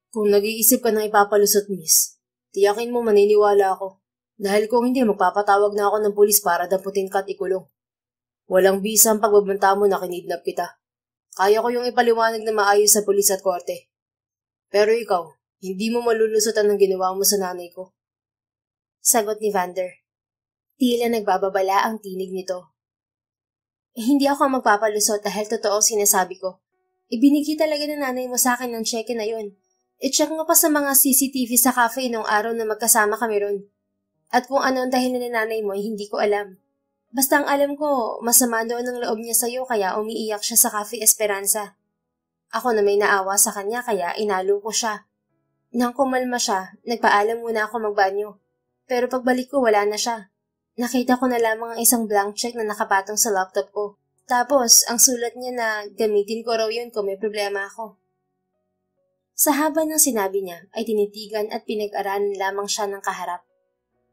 Kung nag-iisip ka ng ipapalusot, miss, tiyakin mo maniniwala ako. Dahil kung hindi, magpapatawag na ako ng pulis para damputin ka at ikulong. Walang bisa ang pagbabanta mo na kinidnap kita. Kaya ko yung ipaliwanag na maayos sa pulis at korte. Pero ikaw, hindi mo malulusutan ang ginawa mo sa nanay ko. Sagot ni Vander. Tila nagbababala ang tinig nito. Hindi ako magpapalusot dahil totoo ang sinasabi ko. Ibinigay talaga ng nanay mo sa akin ng cheque na yun. I-check mo pa sa mga CCTV sa cafe noong araw na magkasama kami ron. At kung ano ang dahilan ng nanay mo ay hindi ko alam. Basta ang alam ko, masama doon ang loob niya sa'yo kaya umiiyak siya sa Cafe Esperanza. Ako na may naawa sa kanya kaya inalo ko siya. Nang kumalma siya, nagpaalam muna ako magbanyo. Pero pagbalik ko wala na siya. Nakita ko na lamang ang isang blank check na nakapatong sa laptop ko. Tapos, ang sulat niya na gamitin ko raw yun kung may problema ako. Sa haba ng sinabi niya ay tinitigan at pinag-aralan lamang siya ng kaharap.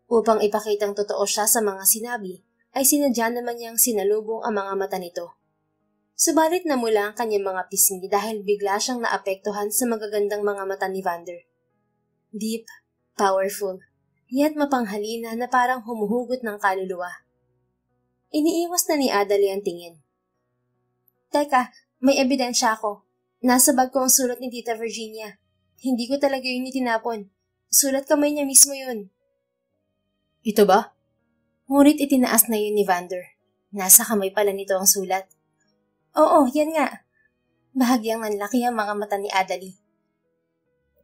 Upang ipakitang totoo siya sa mga sinabi, ay sinadya naman niyang sinalubong ang mga mata nito. Subalit na mula ang kanyang mga pisngi dahil bigla siyang naapektuhan sa magagandang mga mata ni Vander. Deep, powerful, yet mapanghalina na parang humuhugot ng kaluluwa. Iniiwas na ni Adali ang tingin. Teka, may ebidensya ako. Nasa bag ko ang sulat ni Tita Virginia. Hindi ko talaga yun itinapon. Sulat kamay niya mismo yun. Ito ba? Ngunit itinaas na yun ni Vander. Nasa kamay pala nito ang sulat. Oo, yan nga. Bahagyang nanlaki ang mga mata ni Adali.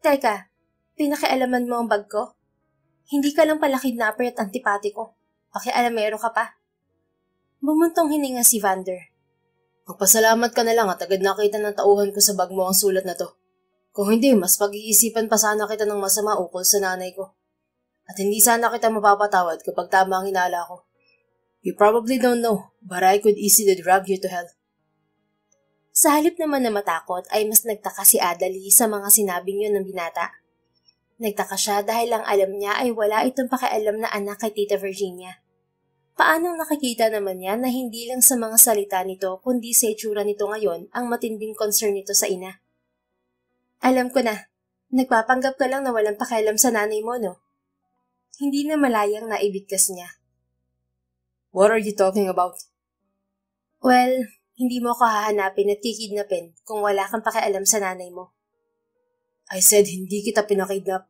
Teka, pinakialaman mo ang bag ko? Hindi ka lang pala kidnapper at antipatiko. Pakialamero ka pa. Bumuntong hininga si Vander. Magpasalamat ka na lang at agad nakita ng tauhan ko sa bag mo ang sulat na to. Kung hindi, mas pag-iisipan pa sana kita ng masama ukol sa nanay ko. At hindi sana kita mapapatawad kapag tama ang hinala ko. You probably don't know, but I could easily drag you to hell. Sa halip naman na matakot ay mas nagtaka si Adali sa mga sinabing yun ng binata. Nagtaka siya dahil ang alam niya ay wala itong pakialam na anak kay Tita Virginia. Paanong nakikita naman niya na hindi lang sa mga salita nito kundi sa itsura nito ngayon ang matinding concern nito sa ina? Alam ko na, nagpapanggap ka lang na walang pakialam sa nanay mo, no? Hindi na malayang naibigkas niya. What are you talking about? Well, hindi mo ako hahanapin at kikidnapin kung wala kang pakialam sa nanay mo. I said hindi kita pinakidnap.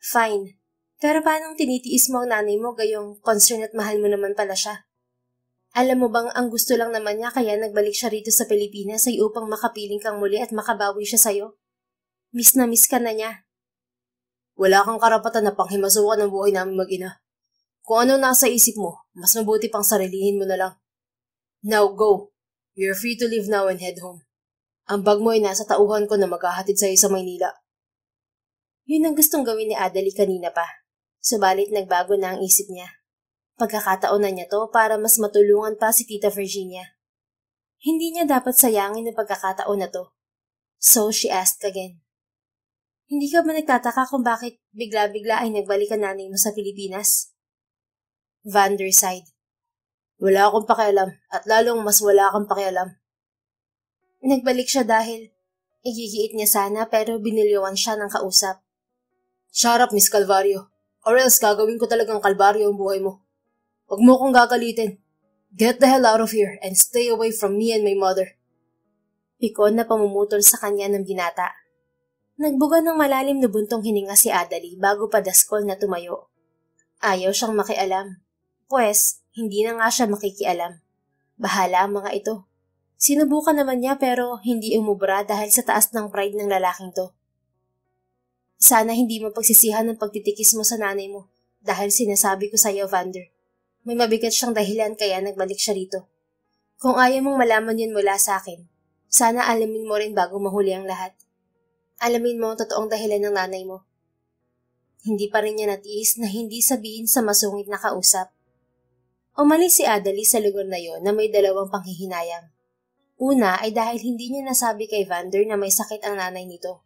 Fine. Pero paanong tinitiis mo ang nanay mo gayong concern at mahal mo naman pala siya? Alam mo bang ang gusto lang naman niya kaya nagbalik siya rito sa Pilipinas ay upang makapiling kang muli at makabawi siya sa'yo? Miss na miss ka na niya. Wala kang karapatan na panghimasukan ang buhay namin mag-ina. Kung ano nasa isip mo, mas mabuti pang sarilihin mo na lang. Now go. You're free to leave now and head home. Ang bag mo ay nasa tauhan ko na maghahatid sa'yo sa Maynila. Yun ang gustong gawin ni Adali kanina pa. Subalit nagbago na ang isip niya. Pagkakataon na niya to para mas matulungan pa si Tita Virginia. Hindi niya dapat sayangin ang pagkakataon na to. So she asked again. Hindi ka ba nagtataka kung bakit bigla-bigla ay nagbalik ang nanay mo sa Pilipinas? Vander sighed. Wala akong pakialam at lalong mas wala akong pakialam. Nagbalik siya dahil igigiit niya sana pero binilyowan siya ng kausap. Shut up, Miss Calvario. Or else gagawin ko talagang kalbaryo ang buhay mo. Huwag mo akong gagalitin. Get the hell out of here and stay away from me and my mother. Pikon na pamumutol sa kanya ng binata. Nagbuga ng malalim na buntong hininga si Adali bago pa daskol na tumayo. Ayaw siyang makialam. Pwes, hindi na nga siya makikialam. Bahala ang mga ito. Sinubukan naman niya pero hindi umubra dahil sa taas ng pride ng lalaking to. Sana hindi mo pagsisihan ng pagtitikis mo sa nanay mo dahil sinasabi ko sa iyo, Vander. May mabigat siyang dahilan kaya nagbalik siya rito. Kung ayaw mong malaman yun mula sa akin, sana alamin mo rin bago mahuli ang lahat. Alamin mo ang totoong dahilan ng nanay mo. Hindi pa rin niya natiis na hindi sabihin sa masungit na kausap. Umalis si Adali sa lugar na yon na may dalawang panghihinayang. Una ay dahil hindi niya nasabi kay Vander na may sakit ang nanay nito.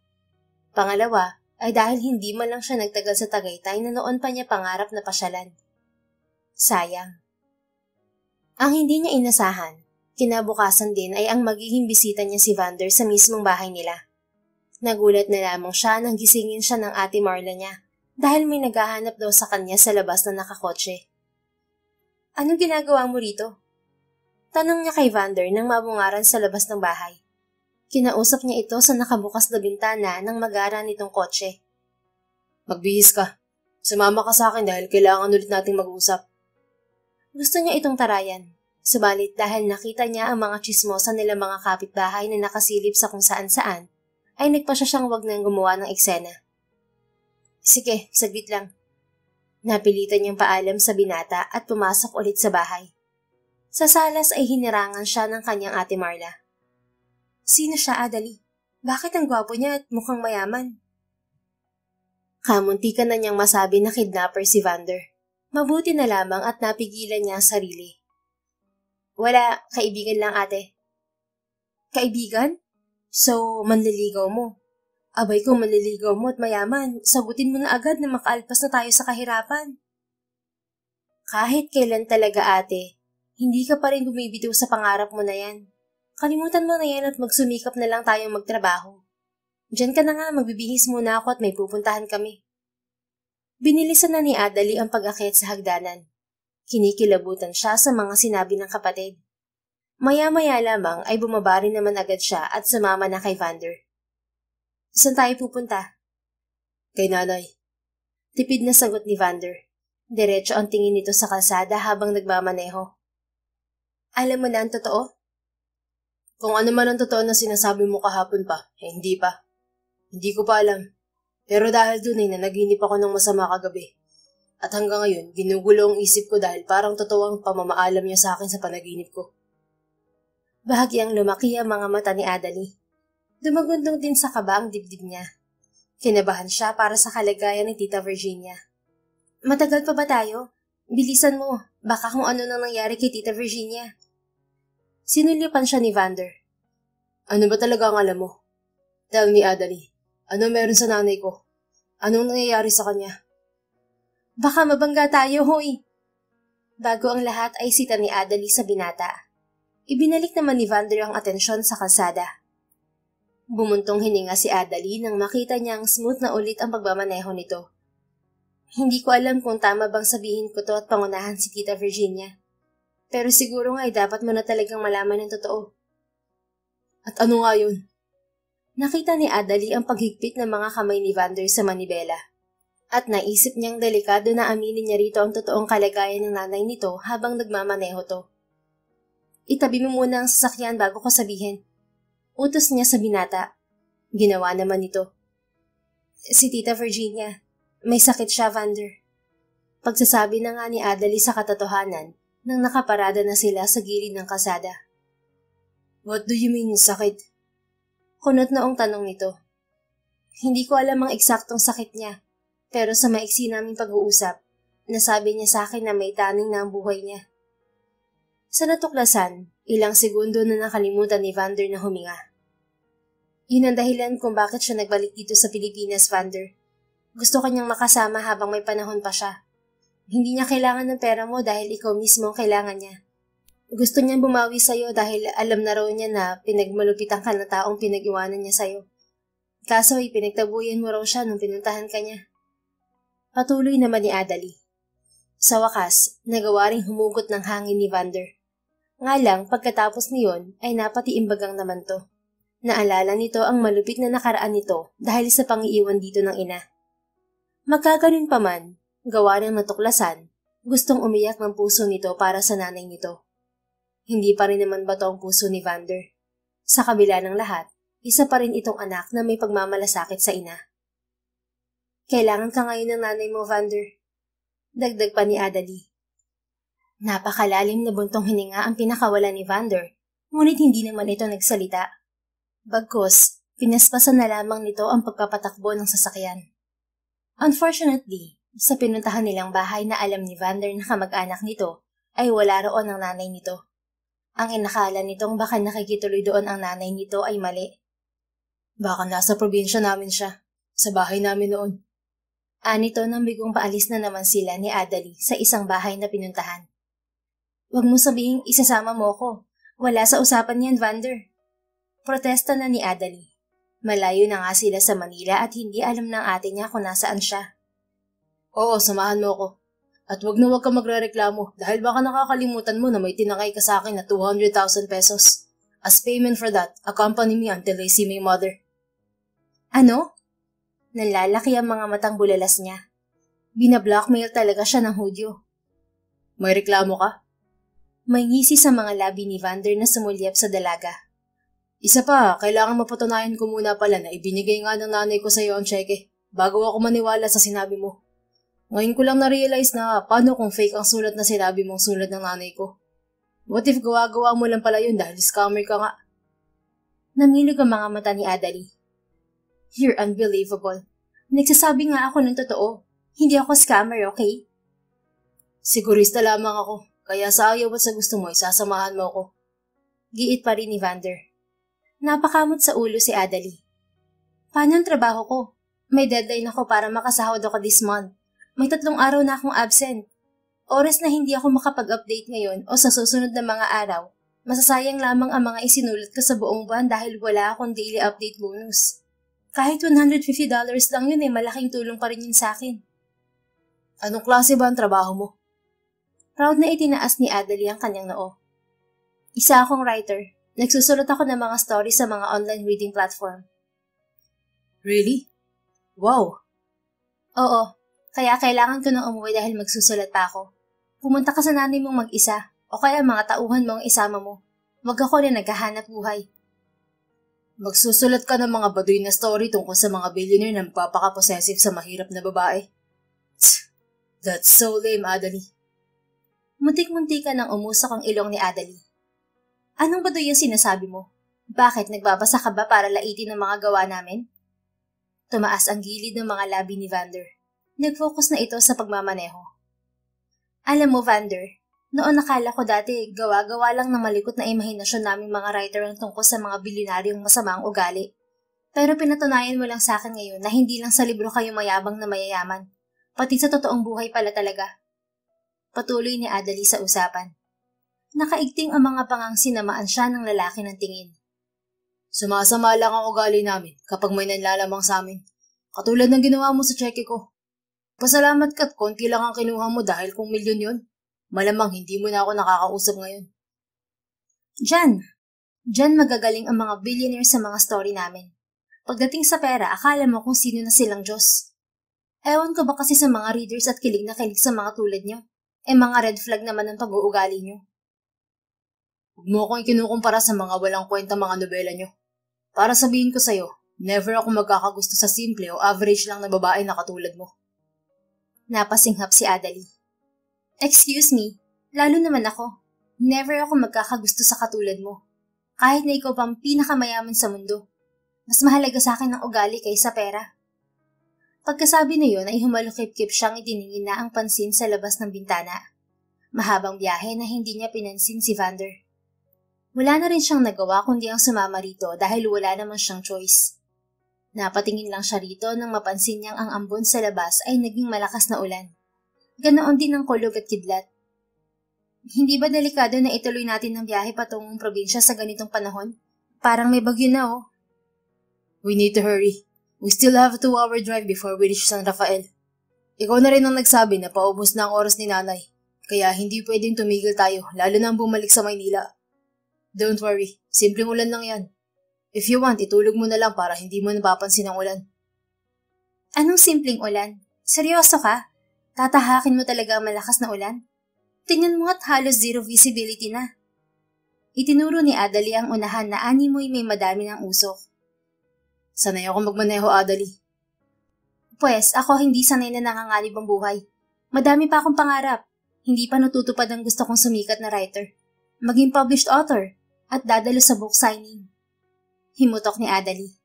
Pangalawa ay dahil hindi man lang siya nagtagal sa Tagaytay na noon pa niya pangarap na pasyalan. Sayang. Ang hindi niya inasahan, kinabukasan din ay ang magiging bisita niya si Vander sa mismong bahay nila. Nagulat na lamang siya nang gisingin siya ng ate Marla niya dahil may naghahanap daw sa kanya sa labas na nakakotse. Anong ginagawa mo rito? Tanong niya kay Vander nang mabungaran sa labas ng bahay. Kinausap niya ito sa nakabukas na bintana ng magara nitong kotse. Magbihis ka. Sumama ka sa akin dahil kailangan ulit nating mag-usap. Gusto niya itong tarayan. Subalit dahil nakita niya ang mga tsismosa nila mga kapitbahay na nakasilip sa kung saan-saan, ay nagpasya siyang wag nang gumawa ng eksena. Sige, saglit lang. Napilitan niyang paalam sa binata at pumasok ulit sa bahay. Sa salas ay hinirangan siya ng kanyang ate Marla. Sino siya, Adali? Bakit ang gwapo niya at mukhang mayaman? Kamuntikan na niyang masabi na kidnapper si Vander. Mabuti na lamang at napigilan niya ang sarili. Wala, kaibigan lang ate. Kaibigan? So, manliligaw mo? Abay kung manliligaw mo at mayaman, sagutin mo na agad na makaalpas na tayo sa kahirapan. Kahit kailan talaga ate, hindi ka pa rin bumibitiw sa pangarap mo na yan. Kalimutan mo na yan at magsumikap na lang tayong magtrabaho. Diyan ka na nga, magbibihis muna ako at may pupuntahan kami. Binilisan na ni Adali ang pag-akyat sa hagdanan. Kinikilabutan siya sa mga sinabi ng kapatid. Maya-maya lamang ay bumaba rin naman agad siya at sumama na kay Vander. Saan tayo pupunta? Kay nanay. Tipid na sagot ni Vander. Diretso ang tingin nito sa kalsada habang nagmamaneho. Alam mo na ang totoo? Kung ano man ang totoo na sinasabi mo kahapon pa, hindi pa. Hindi ko pa alam. Pero dahil dun ay nanaginip ako ng masama kagabi. At hanggang ngayon, ginugulo ang isip ko dahil parang totoo ang pamamaalam niya sa akin sa panaginip ko. Bahagyang lumaki ang mga mata ni Adali. Dumagundong din sa kaba ang dibdib niya. Kinabahan siya para sa kalagayan ni Tita Virginia. Matagal pa ba tayo? Bilisan mo, baka kung ano nang nangyari kay Tita Virginia. Sinulipan siya ni Vander. Ano ba talaga ang alam mo? Tell me, Adali, ano meron sa nanay ko? Anong nangyayari sa kanya? Baka mabangga tayo, hoy! Bago ang lahat ay sita ni Adali sa binata. Ibinalik naman ni Vander ang atensyon sa kalsada. Bumuntong hininga si Adali nang makita niyang smooth na ulit ang pagmamaneho nito. Hindi ko alam kung tama bang sabihin ko to at pangunahan si Tita Virginia. Pero siguro nga ay dapat mo na talagang malaman ng totoo. At ano nga yun? Nakita ni Adali ang paghigpit ng mga kamay ni Vander sa manibela. At naisip niyang delikado na aminin niya rito ang totoong kalagayan ng nanay nito habang nagmamaneho to. Itabi mo muna ang sasakyan bago ko sabihin. Utos niya sa binata. Ginawa naman nito. Si Tita Virginia, may sakit siya, Vander. Pagsasabi na nga ni Adali sa katotohanan nang nakaparada na sila sa gilid ng kalsada. What do you mean, sakit? Kunot noong tanong nito. Hindi ko alam ang eksaktong sakit niya, pero sa maiksi naming pag-uusap, nasabi niya sa akin na may taning na ang buhay niya. Sa natuklasan, ilang segundo na nakalimutan ni Vander na huminga. Yun ang dahilan kung bakit siya nagbalik dito sa Pilipinas, Vander. Gusto kanyang makasama habang may panahon pa siya. Hindi niya kailangan ng pera mo dahil ikaw mismo ang kailangan niya. Gusto niyang bumawi sa'yo dahil alam na raw niya na pinagmalupitan ka na taong pinag-iwanan niya sa'yo. Kaso ay pinagtabuyan mo raw siya nung pinuntahan ka niya. Patuloy naman ni Adali. Sa wakas, nagawa ring humugot ng hangin ni Vander. Nga lang, pagkatapos niyon ay napatiimbagang naman to. Naalala nito ang malupit na nakaraan nito dahil sa pangiiwan dito ng ina. Magkaganon pa man, gawa ng natuklasan, gustong umiyak ng puso nito para sa nanay nito. Hindi pa rin naman bato ang puso ni Vander. Sa kabila ng lahat, isa pa rin itong anak na may pagmamalasakit sa ina. Kailangan ka ngayon ng nanay mo, Vander. Dagdag pa ni Adali. Napakalalim na buntong hininga ang pinakawala ni Vander, ngunit hindi naman ito nagsalita. Bagkus, pinaspasan na lamang nito ang pagpapatakbo ng sasakyan. Unfortunately, sa pinuntahan nilang bahay na alam ni Vander na kamag-anak nito, ay wala roon ang nanay nito. Ang inakala nitong baka nakikituloy doon ang nanay nito ay mali. Baka nasa probinsya namin siya, sa bahay namin noon. Anito nang bigong paalis na naman sila ni Adali sa isang bahay na pinuntahan. Huwag mo sabihing isasama mo ko. Wala sa usapan niyan, Vander. Protesta na ni Adali. Malayo na nga sila sa Manila at hindi alam ng ate niya kung nasaan siya. Oo, samahan mo ko. At wag na wag ka magrereklamo dahil baka nakakalimutan mo na may tinangay ka sa akin na 200,000 pesos. As payment for that, accompany me until I see my mother. Ano? Nalalaki ang mga matang bulalas niya. Binablockmail talaga siya ng Hudyo. May reklamo ka? May ngisi sa mga labi ni Vander na sumulyap sa dalaga. Isa pa, kailangan mapatunayan ko muna pala na ibinigay nga ng nanay ko sa iyo ang tseke bago ako maniwala sa sinabi mo. Ngayon ko lang na-realize na paano kung fake ang sulat na sinabi mong sulat ng nanay ko. What if gawa-gawa mo lang pala yun dahil scammer ka nga? Namilog ang mga mata ni Adalie. You're unbelievable. Nagsasabi nga ako ng totoo. Hindi ako scammer, okay? Sigurista lamang ako, kaya sa ayaw at sa gusto mo, isasamahan mo ako. Giit pa rin ni Vander. Napakamot sa ulo si Adalie. Paano ang trabaho ko? May deadline ako para makasahod ako this month. May 3 araw na akong absent. Oras na hindi ako makapag-update ngayon o sa susunod na mga araw, masasayang lamang ang mga isinulat ko sa buong buwan dahil wala akong daily update bonus. Kahit $150 lang yun malaking tulong pa rin yun sa akin. Anong klase ba ang trabaho mo? Proud na itinaas ni Adalie ang kanyang noo. Isa akong writer. Nagsusulat ako ng mga stories sa mga online reading platform. Really? Wow! Oo, kaya kailangan ko nang umuwi dahil magsusulat pa ako. Pumunta ka sa nanay mong mag-isa o kaya mga tauhan mo ang isama mo. Wag ako na naghahanap buhay. Magsusulat ka ng mga baduy na story tungkol sa mga billionaire na magpapaka-possessive sa mahirap na babae. That's so lame, Adalie. Muntik-muntika nang umusok ang ilong ni Adalie. Anong baduy yung sinasabi mo? Bakit nagbabasa ka ba para laitin ang mga gawa namin? Tumaas ang gilid ng mga labi ni Vander. Nag-focus na ito sa pagmamaneho. Alam mo, Vander, noon nakala ko dati gawa-gawa lang ng malikot na imahinasyon naming mga writer ang tungkol sa mga bilyonaryong masama ang ugali. Pero pinatunayan mo lang sa akin ngayon na hindi lang sa libro kayo mayabang na mayayaman. Pati sa totoong buhay pala talaga. Patuloy ni Adalie sa usapan. Nakaigting ang mga pangang sinamaan siya ng lalaki ng tingin. Sumasama lang ang ugali namin kapag may nanlalamang sa amin. Katulad ng ginawa mo sa cheque ko. Pasalamat ka't konti lang ang kinuha mo dahil kung milyon yun, malamang hindi mo na ako nakakausap ngayon. Diyan magagaling ang mga billionaire sa mga story namin. Pagdating sa pera, akala mo kung sino na silang Diyos. Ewan ko ba kasi sa mga readers at kilig na kilig sa mga tulad nyo? Mga red flag naman ang pag-uugali nyo. Huwag mo akong ikinukumpara sa mga walang kwenta mga nobela nyo. Para sabihin ko sa'yo, never ako magkakagusto sa simple o average lang na babae na katulad mo. Napasinghap si Adalie. Excuse me, lalo naman ako. Never ako magkakagusto sa katulad mo. Kahit na ikaw pang pinakamayaman sa mundo. Mas mahalaga sa akin ang ugali kaysa pera. Pagkasabi na yun ay humalukip-kip siyang itiningin na ang pansin sa labas ng bintana. Mahabang biyahe na hindi niya pinansin si Vander. Wala na rin siyang nagawa kundi ang sumama rito dahil wala naman siyang choice. Napatingin lang siya rito nang mapansin niyang ang ambon sa labas ay naging malakas na ulan. Ganoon din ang kulog at kidlat. Hindi ba delikado na ituloy natin ang biyahe patungong probinsya sa ganitong panahon? Parang may bagyo na oh. We need to hurry. We still have a 2-hour drive before we reach San Rafael. Ikaw na rin ang nagsabi na paubos na ang oras ni nanay, kaya hindi pwedeng tumigil tayo lalo na bumalik sa Maynila. Don't worry, simpleng ulan lang yan. If you want, itulog mo na lang para hindi mo napapansin ang ulan. Anong simpleng ulan? Seryoso ka? Tatahakin mo talaga ang malakas na ulan? Tingnan mo at halos zero visibility na. Itinuro ni Adalie ang unahan na animoy may madami ng usok. Sanay ako magmaneho, Adalie. Pwes, ako hindi sanay na nanganganib ang buhay. Madami pa akong pangarap. Hindi pa natutupad ang gusto kong sumikat na writer. Maging published author at dadalo sa book signing. Himutok ni Adalie.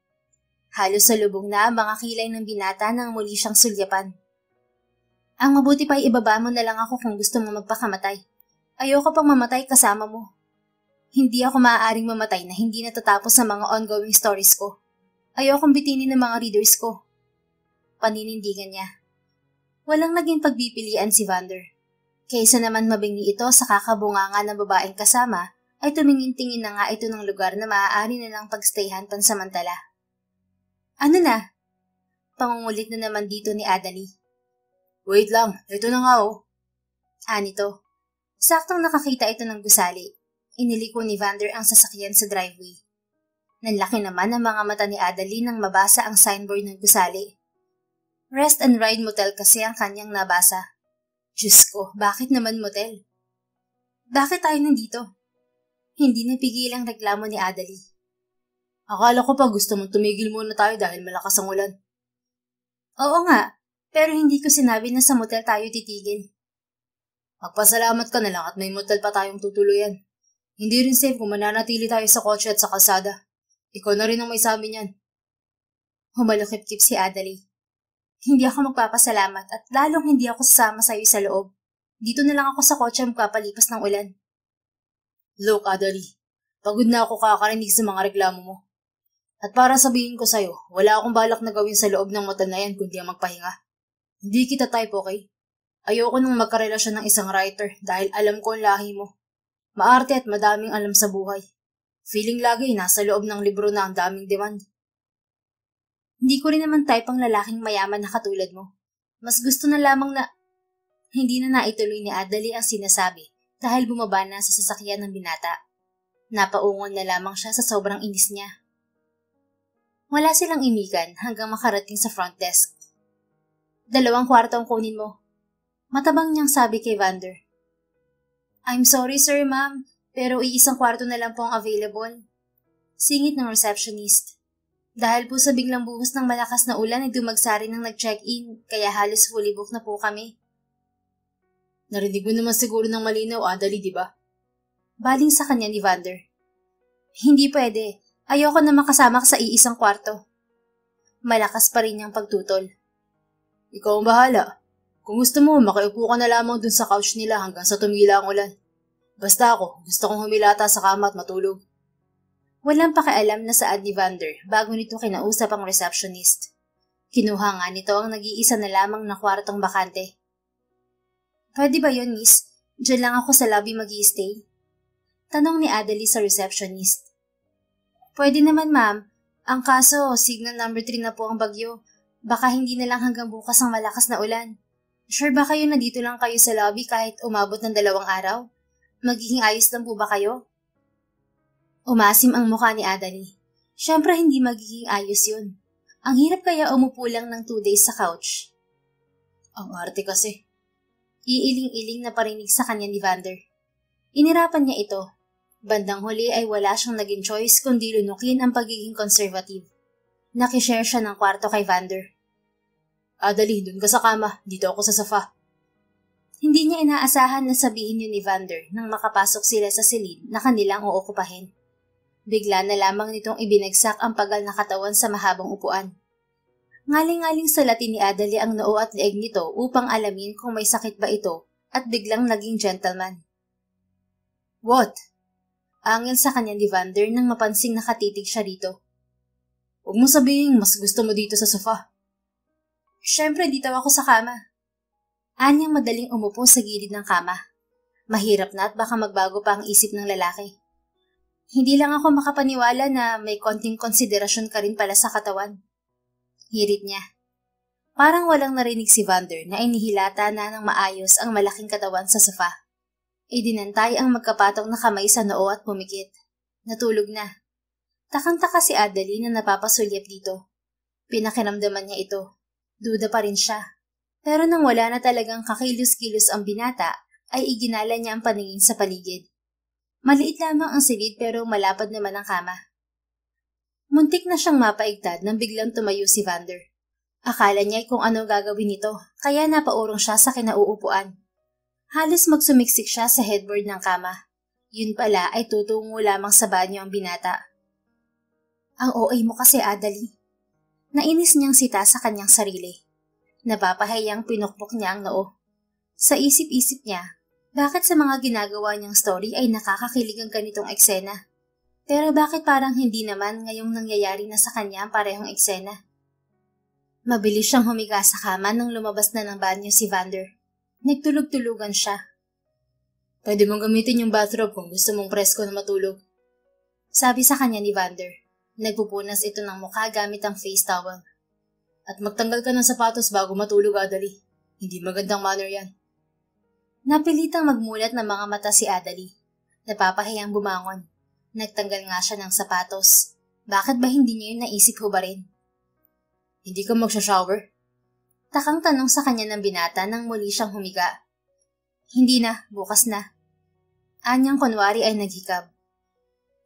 Halos salubong na ang mga kilay ng binata nang muli siyang sulyapan. Ang mabuti pa ay ibaba mo na lang ako kung gusto mo magpakamatay. Ayoko pang mamatay kasama mo. Hindi ako maaaring mamatay na hindi natatapos sa mga ongoing stories ko. Ayokong bitinin ng mga readers ko. Paninindigan niya. Walang naging pagpipilian si Vander. Kaysa naman mabingi ito sa kakabunganga ng babaeng kasama, ay tumingin-tingin na nga ito ng lugar na maaari na lang pagstayhan pansamantala. Ano na? Pangungulit na naman dito ni Adalie. Wait lang, ito na nga oh. Anito. Saktong nakakita ito ng gusali. Iniliko ni Vander ang sasakyan sa driveway. Nanlaki naman ang mga mata ni Adalie nang mabasa ang signboard ng gusali. Rest and Ride Motel kasi ang kanyang nabasa. Diyos ko, bakit naman motel? Bakit tayo nandito? Hindi napigil ang reklamo ni Adalie. Akala ko pa gusto mong tumigil muna tayo dahil malakas ang ulan. Oo nga, Pero hindi ko sinabi na sa motel tayo titigil. Magpasalamat ka na lang at may motel pa tayong tutuluyan. Hindi rin safe kung mananatili tayo sa kotse at sa kalsada. Ikaw na rin ang may sabi niyan. Humalukip-kip si Adalie. Hindi ako magpapasalamat at lalong hindi ako sasama sa iyo sa loob. Dito na lang ako sa kotse magpapalipas ng ulan. Look, Adalie, pagod na ako kakarinig sa mga reklamo mo. At para sabihin ko sa'yo, wala akong balak na gawin sa loob ng motel na yan kundi ang magpahinga. Hindi kita type, okay? Ayoko nang magkarelasyon ng isang writer dahil alam ko ang lahi mo. Maarte at madaming alam sa buhay. Feeling lagi nasa loob ng libro na ang daming demand. Hindi ko rin naman type ang lalaking mayaman na katulad mo. Mas gusto na lamang na... Hindi na naituloy ni Adalie ang sinasabi dahil bumaba na sa sasakyan ng binata. Napaungon na lamang siya sa sobrang inis niya. Wala silang imikan hanggang makarating sa front desk. 2 kwarto ang kunin mo. Matabang niyang sabi kay Vander. I'm sorry sir ma'am, pero 1 kwarto na lang po ang available. Singit ng receptionist. Dahil po sa biglang buhos ng malakas na ulan ay dumagsari nang nag-check-in, kaya halos fully booked na po kami. Narinig mo naman siguro ng malinaw, Adalie, di ba? Baling sa kanya ni Vander. Hindi pwede. Ayoko na makasama ka sa 1 kwarto. Malakas pa rin niyang pagtutol. Ikaw ang bahala. Kung gusto mo, makiupo ka na lamang dun sa couch nila hanggang sa tumila ang ulan. Basta ako, gusto kong humilata sa kama at matulog. Walang pakialam na saad ni Vander bago nito kinausap ang receptionist. Kinuha nga nito ang nag-iisa na lamang na kwartong bakante. Pwede ba yun, miss? Diyan lang ako sa lobby mag-i-stay? Tanong ni Adalie sa receptionist. Pwede naman, ma'am. Ang kaso, signal number 3 na po ang bagyo. Baka hindi na lang hanggang bukas ang malakas na ulan. Sure ba kayo na dito lang kayo sa lobby kahit umabot ng 2 araw? Magiging ayos lang po ba kayo? Umasim ang mukha ni Adalie. Siyempre hindi magiging ayos yun. Ang hirap kaya umupo lang ng 2 days sa couch. Ang arte kasi. Iiling-iling na parinig sa kanya ni Vander. Inirapan niya ito. Bandang huli ay wala siyang naging choice kundi lunukin ang pagiging conservative. Nakishare siya ng kwarto kay Vander. Adalie, dun ka sa kama. Dito ako sa sofa. Hindi niya inaasahan na sabihin yun ni Vander nang makapasok sila sa silid na kanilang uukupahin. Bigla na lamang nitong ibinagsak ang pagal na katawan sa mahabang upuan. Ngaling-ngaling sa latin ni Adalie ang noo at leeg nito upang alamin kung may sakit ba ito at biglang naging gentleman. What? Angil sa kanya ni Vander nang mapansing nakatitig siya rito. Huwag mo sabihin mas gusto mo dito sa sofa. Siyempre dito ako sa kama. Anyang madaling umupo sa gilid ng kama. Mahirap na at baka magbago pa ang isip ng lalaki. Hindi lang ako makapaniwala na may konting konsiderasyon ka rin pala sa katawan. Hirit niya. Parang walang narinig si Vander na inihilata na ng maayos ang malaking katawan sa sofa. Idinantay ang magkapatong na kamay sa noo at pumikit. Natulog na. Takang-taka si Adalie na napapasulyap dito. Pinakiramdaman niya ito. Duda pa rin siya. Pero nang wala na talagang kakilos-kilos ang binata, ay iginala niya ang paningin sa paligid. Maliit lamang ang silid pero malapad naman ang kama. Muntik na siyang mapaigtad nang biglang tumayo si Vander. Akala niya kung ano gagawin nito, kaya napaurong siya sa kinauupuan. Halos magsumiksik siya sa headboard ng kama. Yun pala ay tutungo lamang sa banyo ang binata. Ang OA mo kasi, Adalie. Nainis niyang sita sa kanyang sarili. Napapahayang pinukpok niya ang noo. Sa isip-isip niya, bakit sa mga ginagawa niyang story ay nakakakilig ang ganitong eksena? Pero bakit parang hindi naman ngayong nangyayari na sa kanya ang parehong eksena? Mabilis siyang humiga sa kama nang lumabas na ng banyo si Vander. Nagtulog-tulugan siya. Pwede mong gamitin yung bathrobe kung gusto mong presko na matulog. Sabi sa kanya ni Vander. Nagpupunas ito ng mukha gamit ang face towel. At magtanggal ka ng sapatos bago matulog, Adalie. Hindi magandang manner yan. Napilitang magmulat ng mga mata si Adalie. Napapahiyang bumangon. Nagtanggal nga siya ng sapatos. Bakit ba hindi niya yun naisip ho ba rin? Hindi ka magsha-shower? Takang tanong sa kanya ng binata nang muli siyang humiga. Hindi na, bukas na. Anyang kunwari ay naghikab.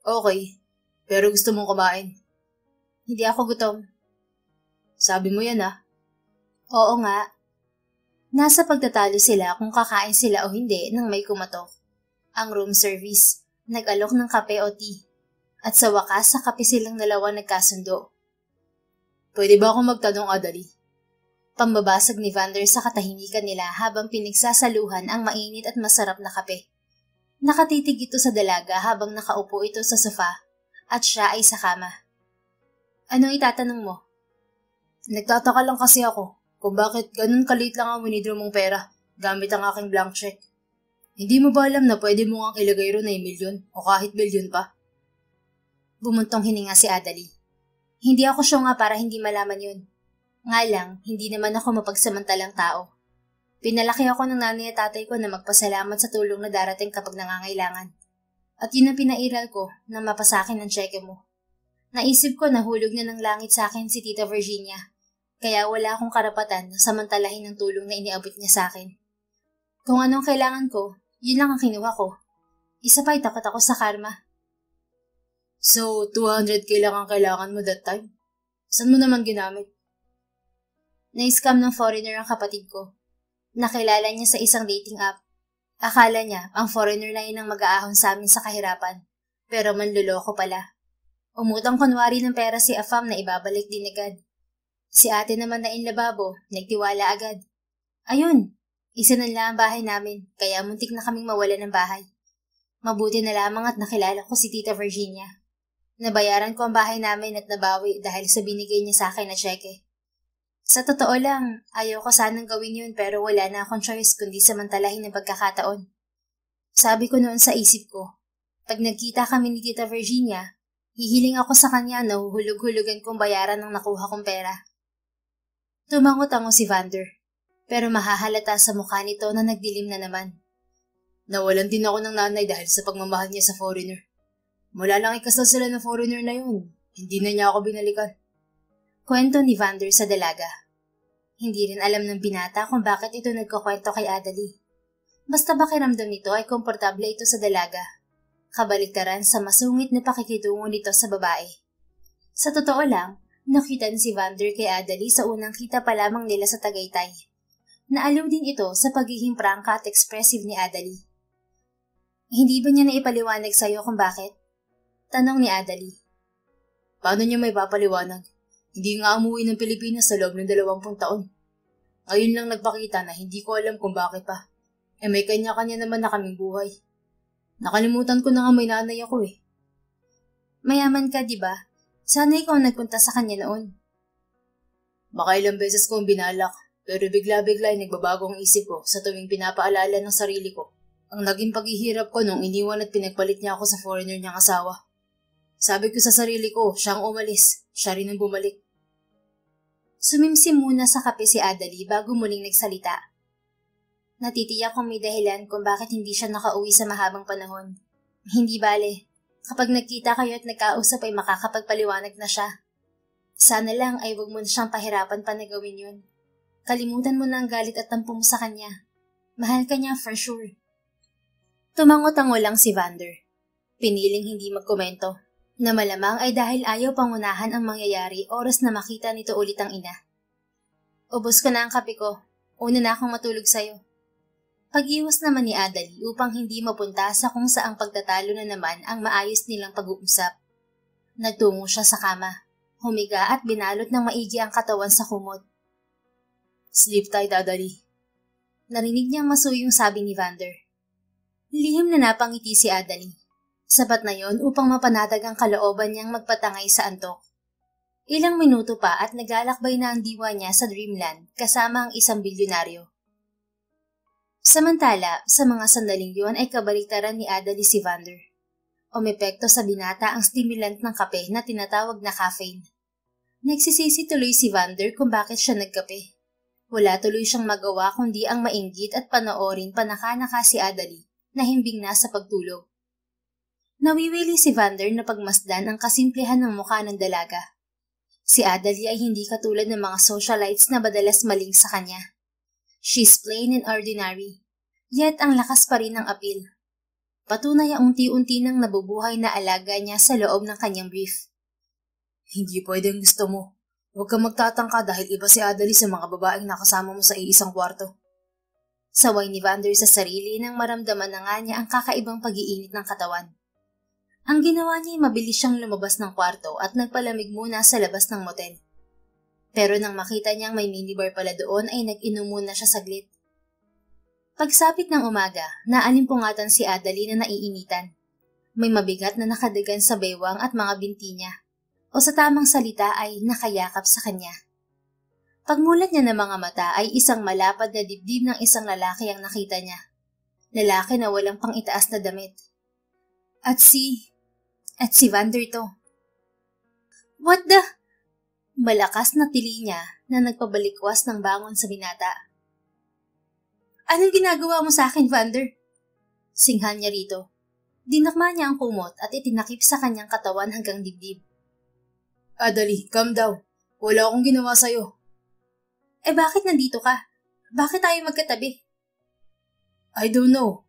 Okay, pero gusto mong kumain. Hindi ako gutom. Sabi mo yan ah. Oo nga. Nasa pagtatalo sila kung kakain sila o hindi nang may kumatok. Ang room service, nag-alok ng kape o tea. At sa wakas, sa kape silang dalawa nagkasundo. Pwede ba akong magtanong, Adali? Pambabasag ni Vander sa katahimikan nila habang pinagsasaluhan ang mainit at masarap na kape. Nakatitig ito sa dalaga habang nakaupo ito sa sofa at siya ay sa kama. Anong itatanong mo? Nagtataka lang kasi ako kung bakit ganun kalit lang ang winidro mong pera gamit ang aking blank check. Hindi mo ba alam na pwede mo ngang ilagay ron ay milyon o kahit bilyon pa? Bumuntong hininga si Adali. Hindi ako siya nga para hindi malaman yun. Nga lang, hindi naman ako mapagsamantalang tao. Pinalaki ako ng nanay at tatay ko na magpasalamat sa tulong na darating kapag nangangailangan. At yun ang pinairal ko na mapasakin ang cheque mo. Naisip ko na hulog na ng langit sa akin si Tita Virginia. Kaya wala akong karapatan na samantalahin ang tulong na iniabot niya sa akin. Kung anong kailangan ko, yun lang ang kinuha ko. Isa pa'y takot ako sa karma. So, 200k lang ang kailangan mo that time? Saan mo naman ginamit? Na-scam ng foreigner ang kapatid ko. Nakilala niya sa isang dating app. Akala niya ang foreigner na yun ang mag-aahon sa amin sa kahirapan. Pero manluloko pala. Umutang kunwari ng pera si Afam na ibabalik din agad. Si ate naman na inlababo, nagtiwala agad. Ayun, isa na lang ang bahay namin, kaya muntik na kaming mawala ng bahay. Mabuti na lamang at nakilala ko si Tita Virginia. Nabayaran ko ang bahay namin at nabawi dahil sa binigay niya sa akin na cheque. Sa totoo lang, ayaw ko sanang gawin yun pero wala na akong choice kundi samantalahin ng pagkakataon. Sabi ko noon sa isip ko, pag nagkita kami ni Tita Virginia, hihiling ako sa kanya na huhulog-hulugan kong bayaran ng nakuha kong pera. Tumango-tango si Vander, pero mahahalata sa mukha nito na nagdilim na naman. Nawalan din ako ng nanay dahil sa pagmamahal niya sa foreigner. Mula lang ikasal sila ng foreigner na yun, hindi na niya ako binalikan. Kwento ni Vander sa dalaga. Hindi rin alam ng binata kung bakit ito nagkukwento kay Adali. Basta pakiramdam nito ay komportable ito sa dalaga. Kabaliktaran sa masungit na pakikitungo nito sa babae. Sa totoo lang, nakita ni si Vander kay Adali sa unang kita pa lamang nila sa Tagaytay. Naaliw din ito sa pagiging prangka at expressive ni Adali. Hindi ba niya naipaliwanag sa'yo kung bakit? Tanong ni Adali. Paano niya may papaliwanag? Hindi nga umuwi ng Pilipinas sa loob ng 20 taon. Ngayon lang nagpakita na hindi ko alam kung bakit pa. May kanya-kanya naman na kaming buhay. Nakalimutan ko na nga may nanay ako eh. Mayaman ka, di ba? Sana ikaw nagpunta sa kanya noon. Baka ilang beses ko ang binalak, pero bigla-bigla ay nagbabago ang isip ko sa tuwing pinapaalala ng sarili ko. Ang naging paghihirap ko nung iniwan at pinagpalit niya ako sa foreigner niyang asawa. Sabi ko sa sarili ko, siyang umalis, siya rin ang bumalik. Sumimsim muna sa kape si Adali bago muling nagsalita. Natitiyak kung may dahilan kung bakit hindi siya nakauwi sa mahabang panahon. Hindi bale, kapag nagkita kayo at nagkausap ay makakapagpaliwanag na siya. Sana lang ay huwag mo na siyang pahirapan pa na gawin yun. Kalimutan mo na ang galit at tampo mo sa kanya. Mahal ka niya for sure. Tumango-tango lang si Vander. Piniling hindi magkomento. Na malamang ay dahil ayaw pangunahan ang mangyayari oras na makita nito ulit ang ina. Ubos ko na ang kape ko. Una na akong matulog sa'yo. Pag-iwas naman ni Adali upang hindi mapunta sa kung saang pagtatalo na naman ang maayos nilang pag-uusap. Nagtungo siya sa kama. Humiga at binalot ng maigi ang katawan sa kumot. Sleep tight, Adali. Narinig niyang masuyong sabi ni Vander. Lihim na napangiti si Adali. Sapat na yon upang mapanatag ang kalooban niyang magpatangay sa antok. Ilang minuto pa at naglalakbay na ang diwa niya sa dreamland kasama ang isang bilyonaryo. Samantala, sa mga sandaling yon ay kabaliktaran ni Adali si Vander. Umepekto sa binata ang stimulant ng kape na tinatawag na caffeine. Nagsisisi tuloy si Vander kung bakit siya nagkape. Wala tuloy siyang magawa kundi ang mainggit at panoorin panaka-naka si Adali na himbing na sa pagtulog. Nawiwili si Vander na pagmasdan ang kasimplehan ng mukha ng dalaga. Si Adali ay hindi katulad ng mga socialites na madalas maling sa kanya. She's plain and ordinary, yet ang lakas pa rin ng appeal. Patunay ang unti-unti nang nabubuhay na alaga niya sa loob ng kanyang brief. Hindi pwedeng gusto mo. Huwag kang magtatangka dahil iba si Adalie sa mga babaeng nakasama mo sa iisang kwarto. Saway ni Vander sa sarili nang maramdaman na nga niya ang kakaibang pag-iinit ng katawan. Ang ginawa niya ay mabilis siyang lumabas ng kwarto at nagpalamig muna sa labas ng motel. Pero nang makita niyang may minibar pala doon ay nag-inom muna siya saglit. Pagsapit ng umaga, naalimpungatan si Adalie na naiinitan. May mabigat na nakadagan sa baywang at mga binti niya, o sa tamang salita ay nakayakap sa kanya. Pagmulat niya ng mga mata ay isang malapad na dibdib ng isang lalaki ang nakita niya. Lalaki na walang pang-itaas na damit. At si Vander to. What the? Malakas na tili niya na nagpabalikwas ng bangon sa binata. Anong ginagawa mo sa akin, Vander? Singhan niya rito. Dinakma niya ang kumot at itinakip sa kanyang katawan hanggang dibdib. Adalie, calm down. Wala akong ginawa sa'yo. Bakit nandito ka? Bakit tayo magkatabi? I don't know,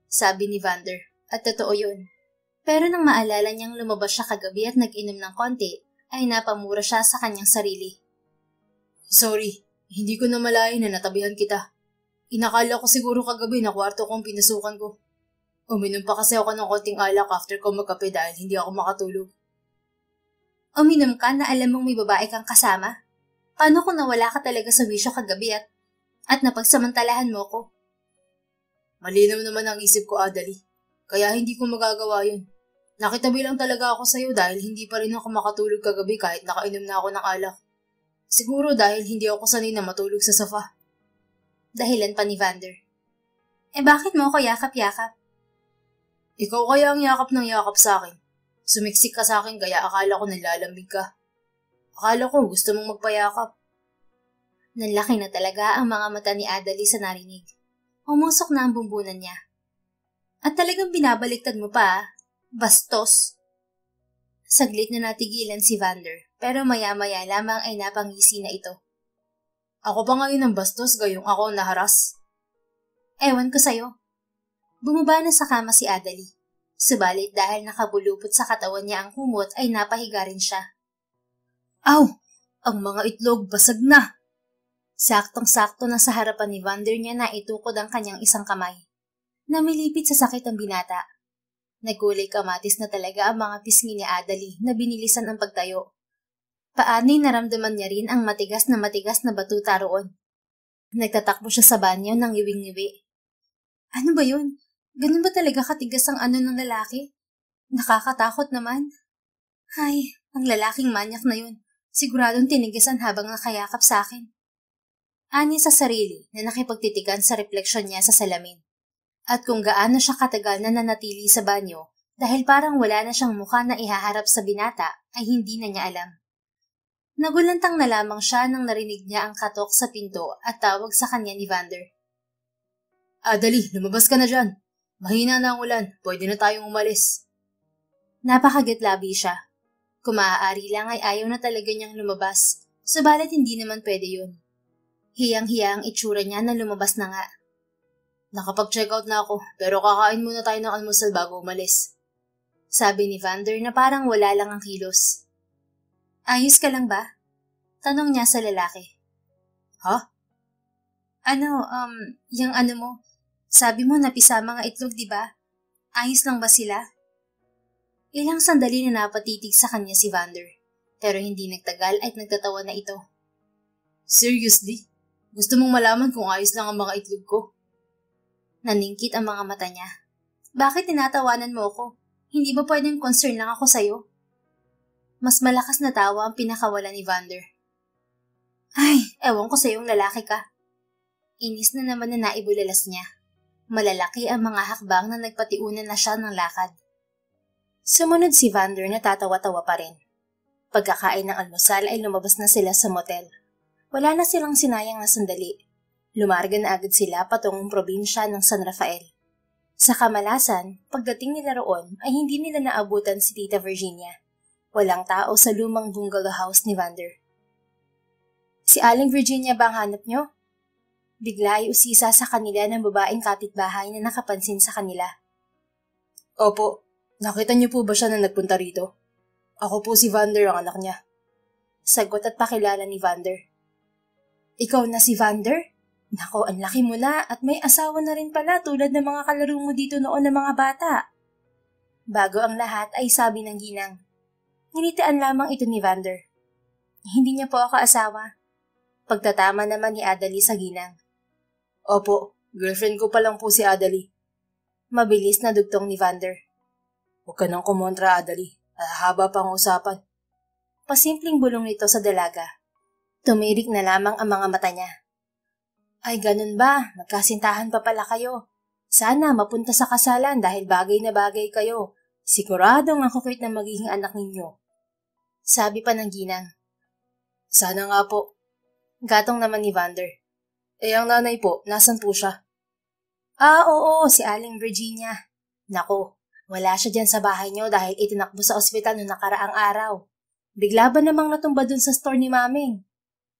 sabi ni Vander, at totoo yun. Pero nang maalala niyang lumabas siya kagabi at nag-inom ng konti, ay napamura siya sa kanyang sarili. Sorry, hindi ko na malayan na natabihan kita. Inakala ko siguro kagabi na kwarto kong pinasukan ko. Uminom pa kasi ako ng konting alak after ko magkape dahil hindi ako makatulog. Uminom ka na alam mong may babae kang kasama? Paano kung nawala ka talaga sa wisyo kagabi at napagsamantalahan mo ko? Malinaw naman ang isip ko, Adalie. Kaya hindi ko magagawa yun. Nakitabi lang talaga ako sa'yo dahil hindi pa rin ako makatulog kagabi kahit nakainom na ako ng alak. Siguro dahil hindi ako sanay na matulog sa sofa. Dahilan pa ni Vander. Bakit mo ako yakap-yakap? Ikaw kaya ang yakap ng yakap sa akin. Sumiksik ka sa akin kaya akala ko nalalambig ka. Akala ko gusto mong magpayakap. Nanlaki na talaga ang mga mata ni Adalie sa narinig. Umusok na ang bumbunan niya. At talagang binabaliktad mo pa, bastos. Saglit na natigilan si Vander, pero maya-maya lamang ay napangisi na ito. Ako pa ngayon ang bastos gayong ako naharas. Ewan ko sa'yo. Bumaba na sa kama si Adalie. Subalit dahil nakabulupot sa katawan niya ang kumot ay napahiga rin siya. Aw! Ang mga itlog basag na! Saktong-sakto na sa harapan ni Vander niya na itukod ang kanyang isang kamay. Namilipit sa sakit ang binata. Nagkulay kamatis na talaga ang mga pisngi ni Adalie na binilisan ang pagtayo. Paano'y naramdaman niya rin ang matigas na batuta roon. Nagtatakbo siya sa banyo ng ngiwing-ngiwi. Ano ba yun? Ganun ba talaga katigas ang ano ng lalaki? Nakakatakot naman. Ay, ang lalaking manyak na yun. Siguradong tinigisan habang nakayakap sa akin. Ani sa sarili na nakipagtitigan sa refleksyon niya sa salamin. At kung gaano siya katagal na nanatili sa banyo dahil parang wala na siyang mukha na ihaharap sa binata ay hindi na niya alam. Nagulantang na lamang siya nang narinig niya ang katok sa pinto at tawag sa kanya ni Vander. Adalie, lumabas ka na dyan. Mahina na ang ulan, pwede na tayong umalis. Napakagitlabi siya. Kung maaari lang ay ayaw na talaga niyang lumabas, subalit hindi naman pwede yun. Hiyang-hiya ang itsura niya na lumabas na nga. Nakapag-check out na ako, pero kakain muna tayo ng almusal bago umalis. Sabi ni Vander na parang wala lang ang kilos. Ayos ka lang ba? Tanong niya sa lalaki. Ha? Yung ano mo, sabi mo napisa mga itlog, di ba? Ayos lang ba sila? Ilang sandali na napatitig sa kanya si Vander, pero hindi nagtagal at nagtatawa na ito. Seriously? Gusto mong malaman kung ayos lang ang mga itlog ko? Naningkit ang mga mata niya. Bakit tinatawanan mo ako? Hindi ba pwedeng concern lang ako sa'yo? Mas malakas na tawa ang pinakawala ni Vander. Ay, ewan ko sa'yong lalaki ka. Inis na naman na naibulalas niya. Malalaki ang mga hakbang na nagpatiunan na siya ng lakad. Sumunod si Vander na tatawa-tawa pa rin. Pagkakain ng almusal ay lumabas na sila sa motel. Wala na silang sinayang na sandali. Lumarga na agad sila patungong probinsya ng San Rafael. Sa kamalasan, pagdating nila roon ay hindi nila naabutan si Tita Virginia. Walang tao sa lumang bungalow house ni Vander. Si Aling Virginia ba ang hanap niyo? Bigla ay usisa sa kanila ng babaeng kapitbahay na nakapansin sa kanila. Opo, nakita niyo po ba siya na nagpunta rito? Ako po si Vander, ang anak niya. Sagot at pakilala ni Vander. Ikaw na si Vander? Nako, ang laki mo na at may asawa na rin pala tulad ng mga kalaro mo dito noon ng mga bata. Bago ang lahat ay sabi ng ginang. Nginitian lamang ito ni Vander. Hindi niya po ako asawa. Pagtatama naman ni Adalie sa ginang. Opo, girlfriend ko pa lang po si Adalie. Mabilis na dugtong ni Vander. Huwag ka nang kumontra, Adalie. Haba pa ang usapan. Pasimpleng bulong nito sa dalaga. Tumirik na lamang ang mga mata niya. Ay ganun ba? Magkasintahan pa pala kayo. Sana mapunta sa kasalan dahil bagay na bagay kayo. Siguradong ang kukwit na magiging anak ninyo. Sabi pa ng ginang. Sana nga po. Gatong naman ni Vander. Ang nanay po, nasan po siya? Oo, si Aling Virginia. Nako, wala siya dyan sa bahay niyo dahil itinakbo sa ospital noong nakaraang araw. Bigla ba namang natumba dun sa store ni Maming?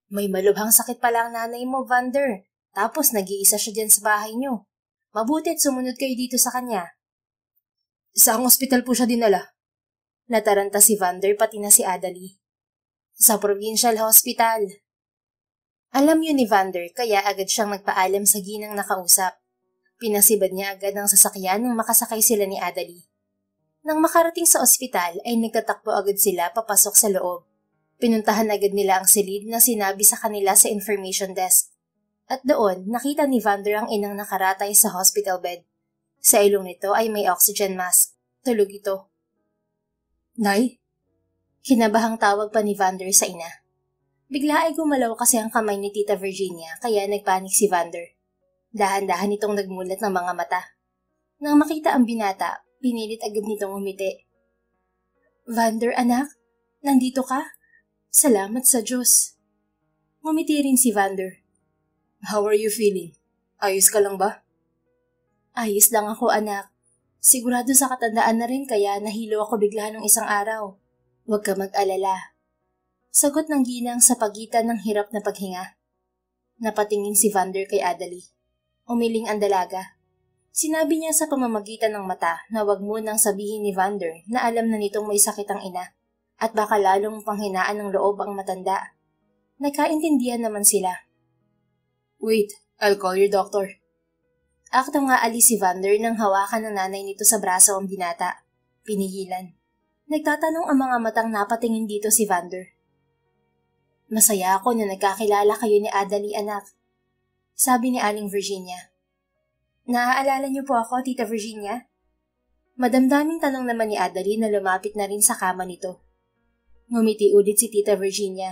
May malubhang sakit pala ang nanay mo, Vander. Tapos nag-iisa siya dyan sa bahay niyo. Mabuti't sumunod kayo dito sa kanya. Saang ospital po siya dinala? Nataranta si Vander pati na si Adalie. Sa provincial hospital. Alam yun ni Vander kaya agad siyang nagpaalam sa ginang nakausap. Pinasibad niya agad ang sasakyan nang makasakay sila ni Adalie. Nang makarating sa ospital ay nagtatakbo agad sila papasok sa loob. Pinuntahan agad nila ang silid na sinabi sa kanila sa information desk. At doon, nakita ni Vander ang inang nakaratay sa hospital bed. Sa ilong nito ay may oxygen mask. Tulog ito. Nay? Kinabahang tawag pa ni Vander sa ina. Bigla ay gumalaw kasi ang kamay ni Tita Virginia kaya nagpanik si Vander. Dahan-dahan itong nagmulat ng mga mata. Nang makita ang binata, pinilit agad nitong umiti. Vander, anak, nandito ka? Salamat sa Diyos. Ngumiti rin si Vander. How are you feeling? Ayos ka lang ba? Ayos lang ako, anak. Sigurado sa katandaan na rin kaya nahilo ako bigla nung isang araw. Huwag ka mag-alala. Sagot ng ginang sa pagitan ng hirap na paghinga. Napatingin si Vander kay Adalie. Umiling ang dalaga. Sinabi niya sa pamamagitan ng mata na wag mo nang sabihin ni Vander na alam na nitong may sakit ang ina at baka lalong panghinaan ng loob ang matanda. Nagkaintindihan naman sila. Wait, I'll call your doctor. Akto nga alis si Vander nang hawakan ng nanay nito sa braso ang binata. Pinigilan. Nagtatanong ang mga matang napatingin dito si Vander. Masaya ako na nagkakilala kayo ni Adalie, anak. Sabi ni Aling Virginia. Naaalala niyo po ako, Tita Virginia? Madamdaming tanong naman ni Adalie na lumapit na rin sa kama nito. Ngumiti ulit si Tita Virginia.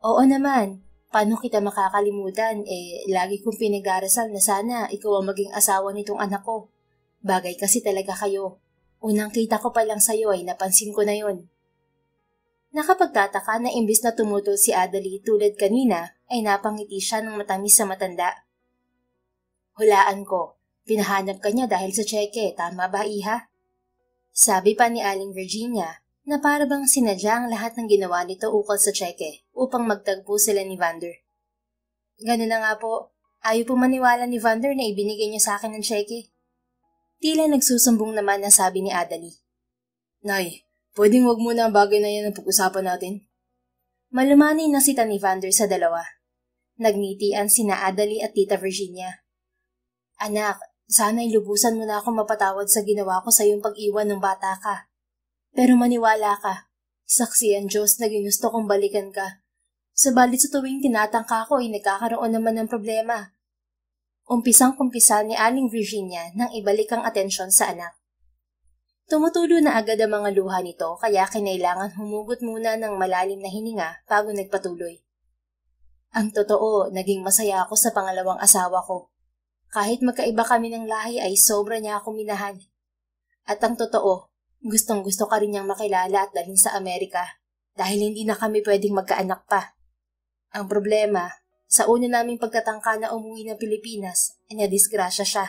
Oo naman. Paano kita makakalimutan? Lagi kong pinag-arasal na sana ikaw ang maging asawa nitong anak ko. Bagay kasi talaga kayo. Unang kita ko pa lang sa'yo ay napansin ko na yon. Nakapagtataka na imbis na tumutol si Adalie tulad kanina, ay napangiti siya ng matamis sa matanda. Hulaan ko, pinahanap ka niya dahil sa tseke, tama ba iha? Sabi pa ni Aling Virginia, na para bang sinadya ang lahat ng ginawa nito ukol sa tseke upang magtagpo sila ni Vander. Ganun na nga po, ayaw po maniwala ni Vander na ibinigay niya sa akin ng tseke. Tila nagsusumbong naman na sabi ni Adalie. Nay, pwedeng wag muna ang bagay na yan ang pag-usapan natin. Malumanay na sita ni Vander sa dalawa. Nagngitian sina Adalie at Tita Virginia. Anak, sana'y lubusan mo na ako mapatawad sa ginawa ko sa iyong pag-iwan ng bata ka. Pero maniwala ka, saksi ang Diyos na ginusto kong balikan ka. Sabalit sa tuwing tinatangka ko ay nagkakaroon naman ng problema. Umpisang-kumpisa ni Aling Virginia nang ibalik ang atensyon sa anak. Tumutulo na agad ang mga luha nito kaya kinailangan humugot muna ng malalim na hininga bago nagpatuloy. Ang totoo, naging masaya ako sa pangalawang asawa ko. Kahit magkaiba kami ng lahi ay sobra niya ako minahal. At ang totoo, gustong-gusto ka rin niyang makilala at dalhin sa Amerika dahil hindi na kami pwedeng magkaanak pa. Ang problema, sa una naming pagtatangka na umuwi ng Pilipinas, ay nadisgrasya siya.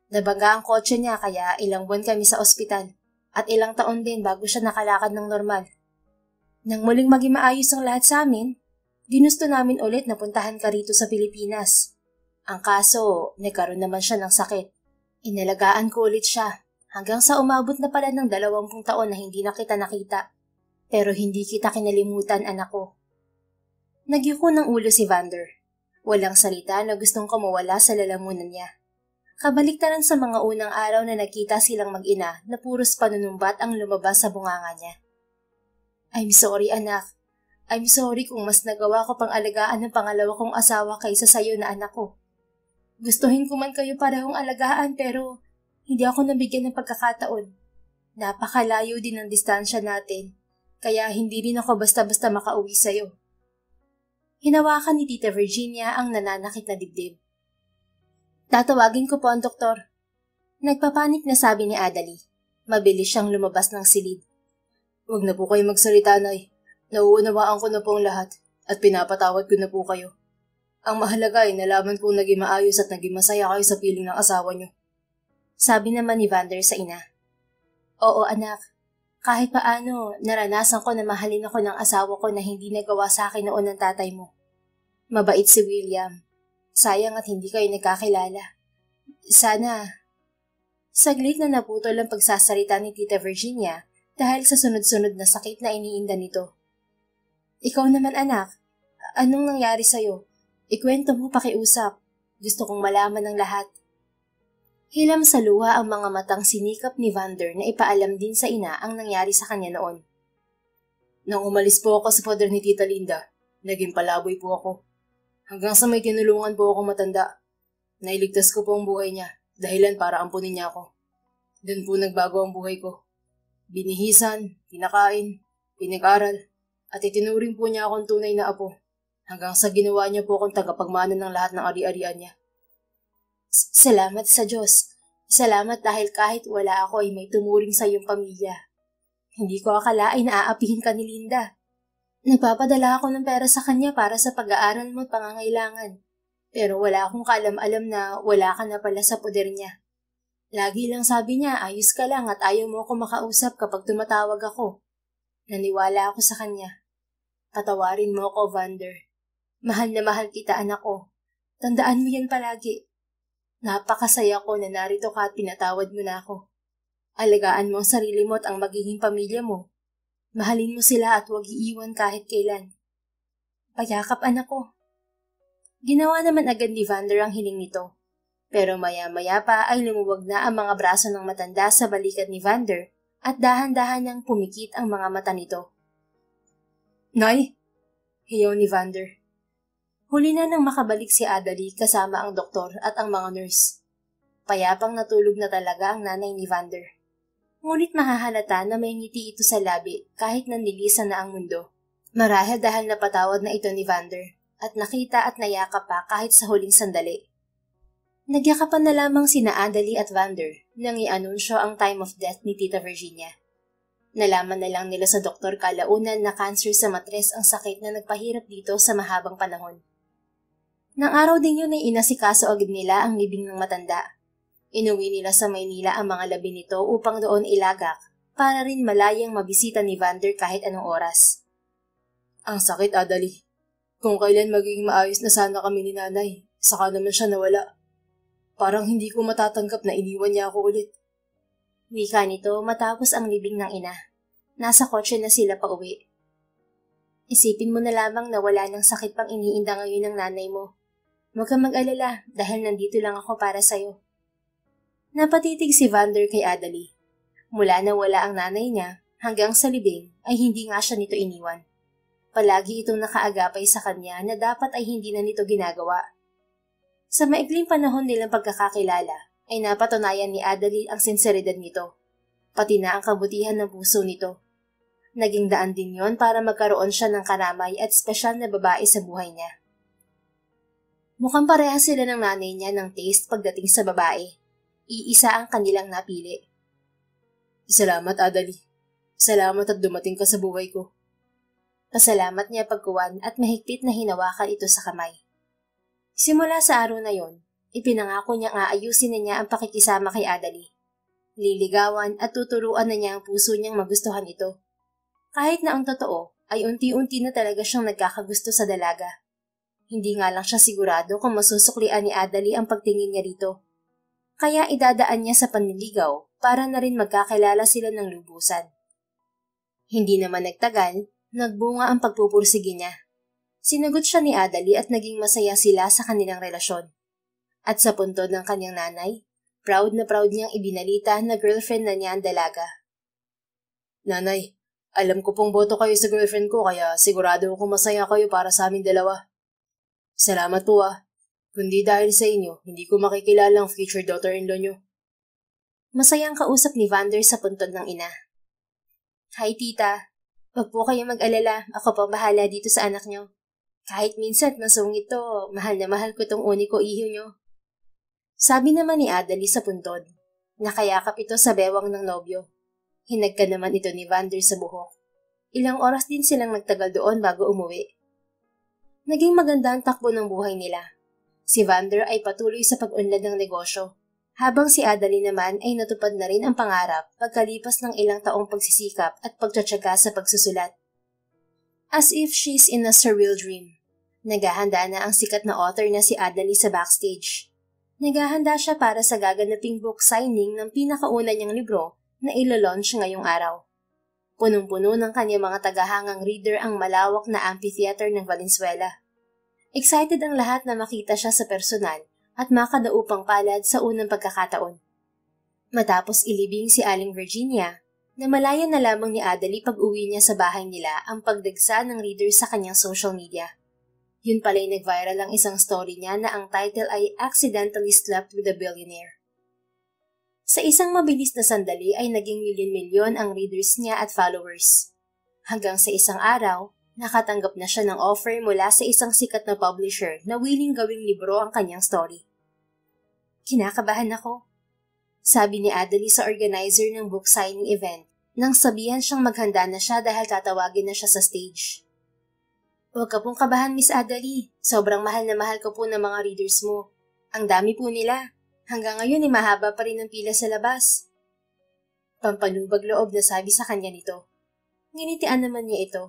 Nabangga ang kotse niya kaya ilang buwan kami sa ospital at ilang taon din bago siya nakalakad ng normal. Nang muling maging maayos ang lahat sa amin, ginusto namin ulit na puntahan ka rito sa Pilipinas. Ang kaso, nagkaroon naman siya ng sakit. Inalagaan ko ulit siya hanggang sa umabot na pala ng 20 taon na hindi na kita nakita. Pero hindi kita kinalimutan, anak ko. Nagyuko ng ulo si Vander. Walang salita na gustong kumawala sa lalamunan niya. Kabaliktaran sa mga unang araw na nagkita silang mag-ina na puros panunumbat ang lumabas sa bunganga niya. I'm sorry, anak. I'm sorry kung mas nagawa ko pang alagaan ng pangalawa kong asawa kaysa sayo na anak ko. Gustuhin ko man kayo parehong alagaan pero hindi ako nabigyan ng pagkakataon. Napakalayo din ang distansya natin, kaya hindi rin ako basta-basta makauwi sa'yo. Hinawakan ni Tita Virginia ang nananakit na dibdib. Tatawagin ko po ang doktor. Nagpapanik na sabi ni Adalie. Mabilis siyang lumabas ng silid. Huwag na po kayo magsalita, Nay. Nauunawaan ko na po ang lahat at pinapatawad ko na po kayo. Ang mahalaga ay nalaman kong naging maayos at naging masaya kayo sa piling ng asawa niyo. Sabi naman ni Vander sa ina. Oo, anak. Kahit paano, naranasan ko na mahalin ako ng asawa ko na hindi nagawa sa akin noon ng tatay mo. Mabait si William. Sayang at hindi kayo nagkakilala. Sana. Saglit na naputol ang pagsasalita ni Tita Virginia dahil sa sunod-sunod na sakit na iniinda nito. Ikaw naman, anak. Anong nangyari sa'yo? Ikwento mo pakiusap. Gusto kong malaman ng lahat. Hilam sa luha ang mga matang sinikap ni Vander na ipaalam din sa ina ang nangyari sa kanya noon. Nang umalis po ako sa poder ni Tita Linda, naging palaboy po ako. Hanggang sa may tinulungan po ako matanda. Nailigtas ko po ang buhay niya, dahilan para ampunin niya ako. Doon po nagbago ang buhay ko. Binihisan, pinakain, pinag-aral, at itinuring po niya akong tunay na apo. Hanggang sa ginawa niya po akong tagapagmana ng lahat ng ari-arian niya. Salamat sa Diyos. Salamat dahil kahit wala ako ay may tumuring sa iyong pamilya. Hindi ko akalain na aapihin ka ni Linda. Nagpapadala ako ng pera sa kanya para sa pag-aaral mo at pangangailangan. Pero wala akong kaalam-alam na wala ka na pala sa poder niya. Lagi lang sabi niya, ayos ka lang at ayaw mo ako makausap kapag tumatawag ako. Naniwala ako sa kanya. Patawarin mo ako, Vander. Mahal na mahal kita, anak ko. Tandaan mo yan palagi. Napakasaya ko na narito ka at pinatawad mo na ako. Alagaan mo ang sarili mo at ang magiging pamilya mo. Mahalin mo sila at huwag iiwan kahit kailan. Payakap, anak ko. Ginawa naman agad ni Vander ang hiling nito. Pero maya-maya pa ay lumuwag na ang mga braso ng matanda sa balikat ni Vander at dahan-dahan nang pumikit ang mga mata nito. Nay! Hiyaw ni Vander. Huli na nang makabalik si Adalie kasama ang doktor at ang mga nurse. Payapang natulog na talaga ang nanay ni Vander. Ngunit mahahalata na may ngiti ito sa labi kahit nanilisan na ang mundo. Marahil dahil napatawad na ito ni Vander at nakita at nayakap pa kahit sa huling sandali. Nagyakapan na lamang sina Adalie at Vander nang i-anunsyo ang time of death ni Tita Virginia. Nalaman na lang nila sa doktor kalaunan na cancer sa matres ang sakit na nagpahirap dito sa mahabang panahon. Nang araw din yun ay inasikaso agad nila ang libing ng matanda. Inuwi nila sa Maynila ang mga labi nito upang doon ilagak para rin malayang mabisita ni Vander kahit anong oras. Ang sakit, Adalie. Kung kailan magiging maayos na sana kami ni nanay, saka naman siya nawala. Parang hindi ko matatanggap na iniwan niya ako ulit. Wika nito matapos ang libing ng ina. Nasa kotse na sila pa uwi. Isipin mo na lamang na wala ng sakit pang iniinda ngayon ng nanay mo. Huwag kang mag-alala dahil nandito lang ako para sa'yo. Napatitig si Vander kay Adalie. Mula na wala ang nanay niya hanggang sa libing ay hindi nga siya nito iniwan. Palagi itong nakaagapay sa kanya na dapat ay hindi na nito ginagawa. Sa maikling panahon nilang pagkakakilala ay napatunayan ni Adalie ang sinseridad nito, pati na ang kabutihan ng puso nito. Naging daan din yon para magkaroon siya ng karamay at espesyal na babae sa buhay niya. Mukhang parehas sila ng nanay niya ng taste pagdating sa babae. Iisa ang kanilang napili. Salamat, Adalie. Salamat at dumating ka sa buhay ko. Pasalamat niya pagkuwan at mahigpit na hinawakan ito sa kamay. Simula sa araw na yon, ipinangako niyang aayusin na niya ang pakikisama kay Adalie. Liligawan at tuturuan na niya ang puso niyang magustuhan ito. Kahit na ang totoo ay unti-unti na talaga siyang nagkakagusto sa dalaga. Hindi nga lang siya sigurado kung masusuklian ni Adalie ang pagtingin niya rito. Kaya idadaan niya sa panliligaw para na rin magkakilala sila ng lubusan. Hindi naman nagtagal, nagbunga ang pagpupursige niya. Sinagot siya ni Adalie at naging masaya sila sa kanilang relasyon. At sa puntod ng kanyang nanay, proud na proud niyang ibinalita na girlfriend na niya ang dalaga. Nanay, alam ko pong boto kayo sa girlfriend ko kaya sigurado akong masaya kayo para sa aming dalawa. Salamat po ah. Kundi dahil sa inyo, hindi ko makikilala ang future daughter-in-law niyo. Masayang kausap ni Vander sa puntod ng ina. Hi tita, wag po kayo mag-alala, ako pa bahala dito sa anak niyo. Kahit minsan masungit to, mahal na mahal ko tong uni ko iho niyo. Sabi naman ni Adalie sa puntod, nakayakap ito sa bewang ng nobyo. Hinagka naman ito ni Vander sa buhok. Ilang oras din silang nagtagal doon bago umuwi. Naging maganda ang takbo ng buhay nila. Si Vander ay patuloy sa pag-unlad ng negosyo, habang si Adalie naman ay natupad na rin ang pangarap pagkalipas ng ilang taong pagsisikap at pagtsatsaga sa pagsusulat. As if she's in a surreal dream. Naghahanda na ang sikat na author na si Adalie sa backstage. Naghahanda siya para sa gaganaping book signing ng pinakauna niyang libro na ilo-launch ngayong araw. Punong-puno ng kanyang mga tagahangang reader ang malawak na amphitheater ng Valenzuela. Excited ang lahat na makita siya sa personal at makadaupang palad sa unang pagkakataon. Matapos ilibing si Aling Virginia, namalayan na lamang ni Adalie pag-uwi niya sa bahay nila ang pagdagsa ng reader sa kanyang social media. Yun pala'y nag-viral ang isang story niya na ang title ay Accidentally Slept with a Billionaire. Sa isang mabilis na sandali ay naging milyon-milyon ang readers niya at followers. Hanggang sa isang araw, nakatanggap na siya ng offer mula sa isang sikat na publisher na willing gawing libro ang kanyang story. Kinakabahan ako, sabi ni Adalie sa organizer ng book signing event nang sabihan siyang maghanda na siya dahil tatawagin na siya sa stage. Huwag ka pong kabahan, Miss Adalie. Sobrang mahal na mahal ko po ng mga readers mo. Ang dami po nila. Hanggang ngayon ay mahaba pa rin ang pila sa labas. Pampanubag loob na sabi sa kanya nito. Nginitian naman niya ito.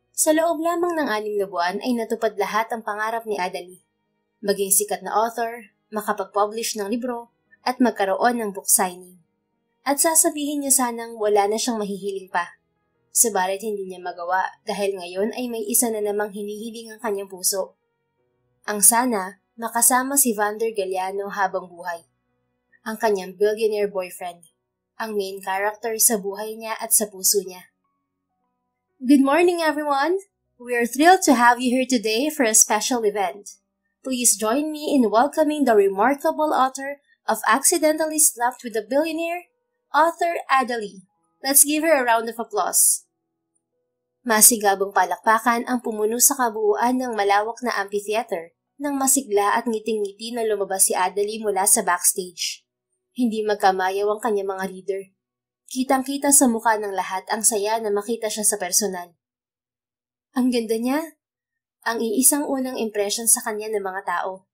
Sa loob lamang ng 6 na buwan ay natupad lahat ang pangarap ni Adalie. Maging sikat na author, makapag-publish ng libro, at magkaroon ng book signing. At sasabihin niya sanang wala na siyang mahihiling pa. Subalit hindi niya magawa dahil ngayon ay may isa na namang hinihiling ang kanyang puso. Ang sana, makasama si Vander Galliano habang buhay. Ang kanyang billionaire boyfriend. Ang main character sa buhay niya at sa puso niya. Good morning everyone! We are thrilled to have you here today for a special event. Please join me in welcoming the remarkable author of Accidentally Slept with a Billionaire, author Adalie. Let's give her a round of applause. Masigabong palakpakan ang pumuno sa kabuuan ng malawak na amphitheater nang masigla at ngiting-ngiti na lumabas si Adalie mula sa backstage. Hindi magkamayaw ang kanyang mga reader. Kitang-kita sa mukha ng lahat ang saya na makita siya sa personal. Ang ganda niya. Ang iisang unang impression sa kanya ng mga tao.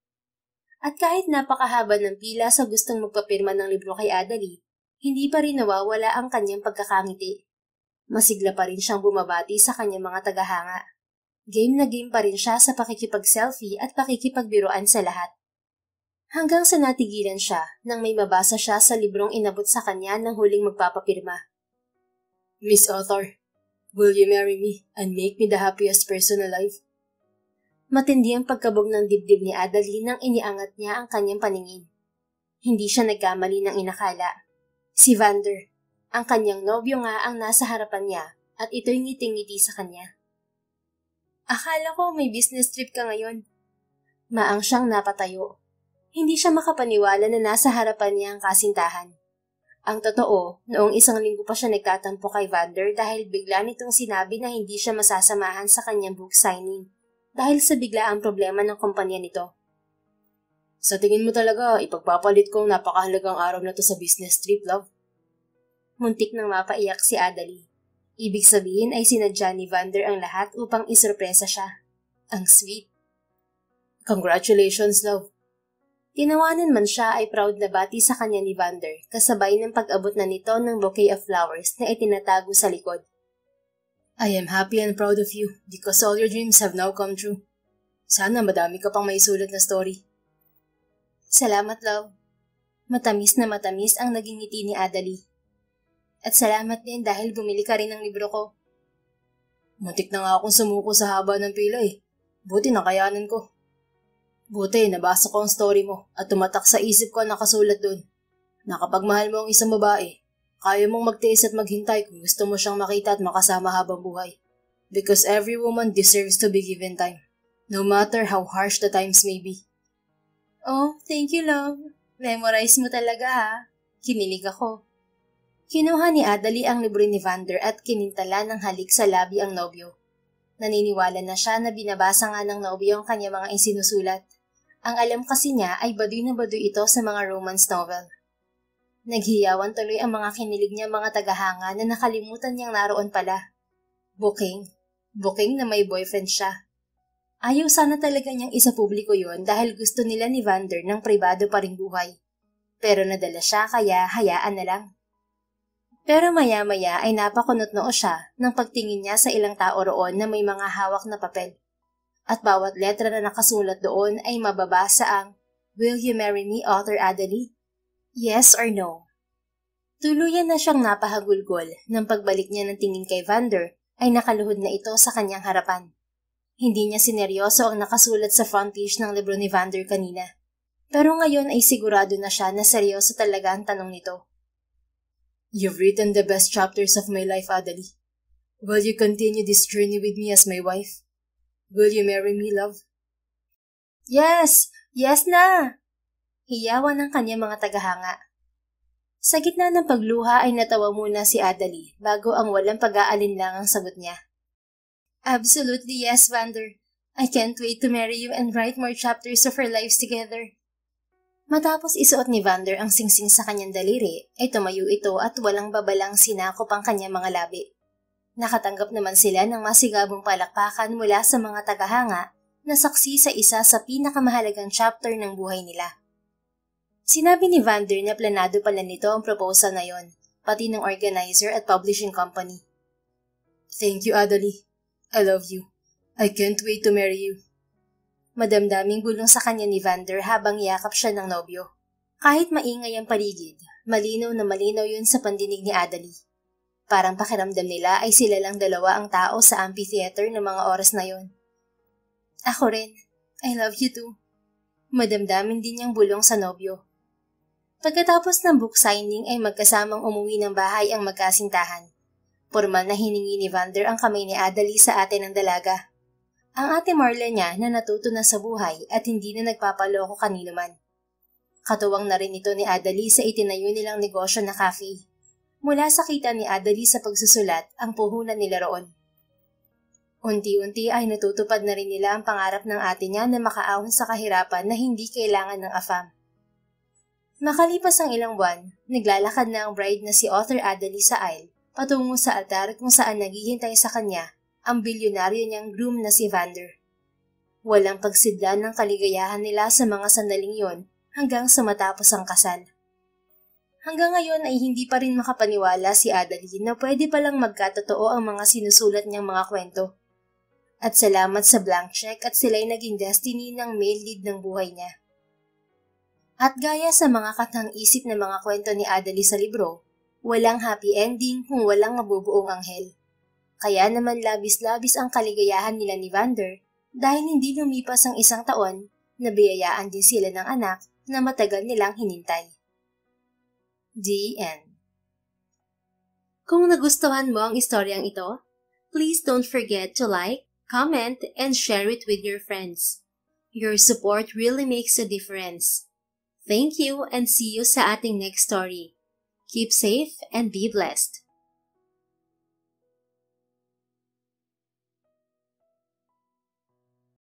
At kahit napakahaba ng pila sa gustong magpapirma ng libro kay Adalie, hindi pa rin nawawala ang kanyang pagkakangiti. Masigla pa rin siyang bumabati sa kanyang mga tagahanga. Game na game pa rin siya sa pakikipag-selfie at pakikipagbiruan sa lahat. Hanggang sa natigilan siya nang may mabasa siya sa librong inabot sa kanya ng huling magpapapirma. Miss Author, will you marry me and make me the happiest person alive? Matindi ang pagkabog ng dibdib ni Adalie nang iniangat niya ang kanyang paningin. Hindi siya nagkamali ng inakala. Si Vander, ang kanyang nobyo nga ang nasa harapan niya at ito'y ngiting-ngiti sa kanya. Akala ko may business trip ka ngayon. Maang siyang napatayo. Hindi siya makapaniwala na nasa harapan niya ang kasintahan. Ang totoo, noong 1 linggo pa siya nagtatampo kay Vander dahil bigla nitong sinabi na hindi siya masasamahan sa kanyang book signing dahil sa biglaang problema ng kumpanya nito. Sa tingin mo talaga, ipagpapalit kong napakahalagang araw na to sa business trip, love? Muntik nang mapaiyak si Adalie. Ibig sabihin ay sinadya ni Vander ang lahat upang isurpresa siya. Ang sweet. Congratulations, love. Tinawanan man siya ay proud na bati sa kanya ni Vander kasabay ng pag-abot na nito ng bouquet of flowers na itinatago sa likod. I am happy and proud of you because all your dreams have now come true. Sana madami ka pang maisulat na story. Salamat, love. Matamis na matamis ang naging ngiti ni Adalie. At salamat din dahil bumili ka rin ng libro ko. Muntik na nga akong sumuko sa haba ng pila eh. Buti nakayanan ko. Buti, nabasa ko ang story mo at tumatak sa isip ko ang nakasulat doon. Na kapag mahal mo ang isang babae, kaya mong magtiis at maghintay kung gusto mo siyang makita at makasama habang buhay. Because every woman deserves to be given time, no matter how harsh the times may be. Oh, thank you, love. Memorize mo talaga ha. Kinilig ako. Kinuha ni Adali ang libro ni Vander at kinintala ng halik sa labi ang nobyo. Naniniwala na siya na binabasa nga ng nobyo ang kanya mga isinusulat. Ang alam kasi niya ay baduy na baduy ito sa mga romance novel. Naghiyawan tuloy ang mga kinilig niya mga tagahanga na nakalimutan niyang naroon pala. Booking na may boyfriend siya. Ayaw sana talaga niyang isapubliko yon dahil gusto nila ni Vander ng pribado pa ring buhay. Pero nadala siya kaya hayaan na lang. Pero maya-maya ay napakunot noo siya nang pagtingin niya sa ilang tao roon na may mga hawak na papel. At bawat letra na nakasulat doon ay mababasa ang, "Will you marry me, Author Adali? Yes or no?" Tuluyan na siyang napahagulgol nang pagbalik niya ng tingin kay Vander ay nakaluhod na ito sa kanyang harapan. Hindi niya sineryoso ang nakasulat sa front page ng libro ni Vander kanina. Pero ngayon ay sigurado na siya na seryoso talaga ang tanong nito. You've written the best chapters of my life, Adali. Will you continue this journey with me as my wife? Will you marry me, love? Yes! Yes na! Hiyawan ng kanyang mga tagahanga. Sa gitna ng pagluha ay natawa muna si Adali bago ang walang pag-aalinlang ang sagot niya. Absolutely yes, Vander. I can't wait to marry you and write more chapters of our lives together. Matapos isuot ni Vander ang singsing sa kanyang daliri, ay tumayo ito at walang babalang sinakop ang kanyang mga labi. Nakatanggap naman sila ng masigabong palakpakan mula sa mga tagahanga na saksi sa isa sa pinakamahalagang chapter ng buhay nila. Sinabi ni Vander na planado pala nito ang proposal na yon, pati ng organizer at publishing company. Thank you, Adali. I love you. I can't wait to marry you. Madamdaming bulong sa kanya ni Vander habang yakap siya ng nobyo. Kahit maingay ang paligid, malinaw na malinaw yun sa pandinig ni Adali. Parang pakiramdam nila ay sila lang dalawa ang tao sa amphitheater ng mga oras na yon. Ako rin. I love you too. Madamdamin din niyang bulong sa nobyo. Pagkatapos ng book signing ay magkasamang umuwi ng bahay ang magkasintahan. Formal na hiningi ni Vander ang kamay ni Adali sa ate ng dalaga. Ang ate Marla niya na natuto na sa buhay at hindi na nagpapaloko kanino man. Katuwang na rin ito ni Adali sa itinayo nilang negosyo na cafe. Mula sa kita ni Adali sa pagsusulat ang puhunan nila roon. Unti-unti ay natutupad na rin nila ang pangarap ng ate niya na makaahon sa kahirapan na hindi kailangan ng afam. Makalipas ang ilang buwan, naglalakad na ang bride na si Author Adali sa aisle patungo sa altar kung saan naghihintay sa kanya ang bilyonaryo niyang groom na si Vander. Walang pagsidlan ng kaligayahan nila sa mga sandaling yon hanggang sa matapos ang kasal. Hanggang ngayon ay hindi pa rin makapaniwala si Adali na pwede palang magkatotoo ang mga sinusulat niyang mga kwento. At salamat sa blank check at sila'y naging destiny ng male lead ng buhay niya. At gaya sa mga katang-isip na mga kwento ni Adali sa libro, walang happy ending kung walang mabubuong anghel. Kaya naman labis-labis ang kaligayahan nila ni Vander dahil hindi lumipas ang isang taon na biyayaan din sila ng anak na matagal nilang hinintay. The end. Kung nagustuhan mo ang istoryang ito, please don't forget to like, comment, and share it with your friends. Your support really makes a difference. Thank you and see you sa ating next story. Keep safe and be blessed.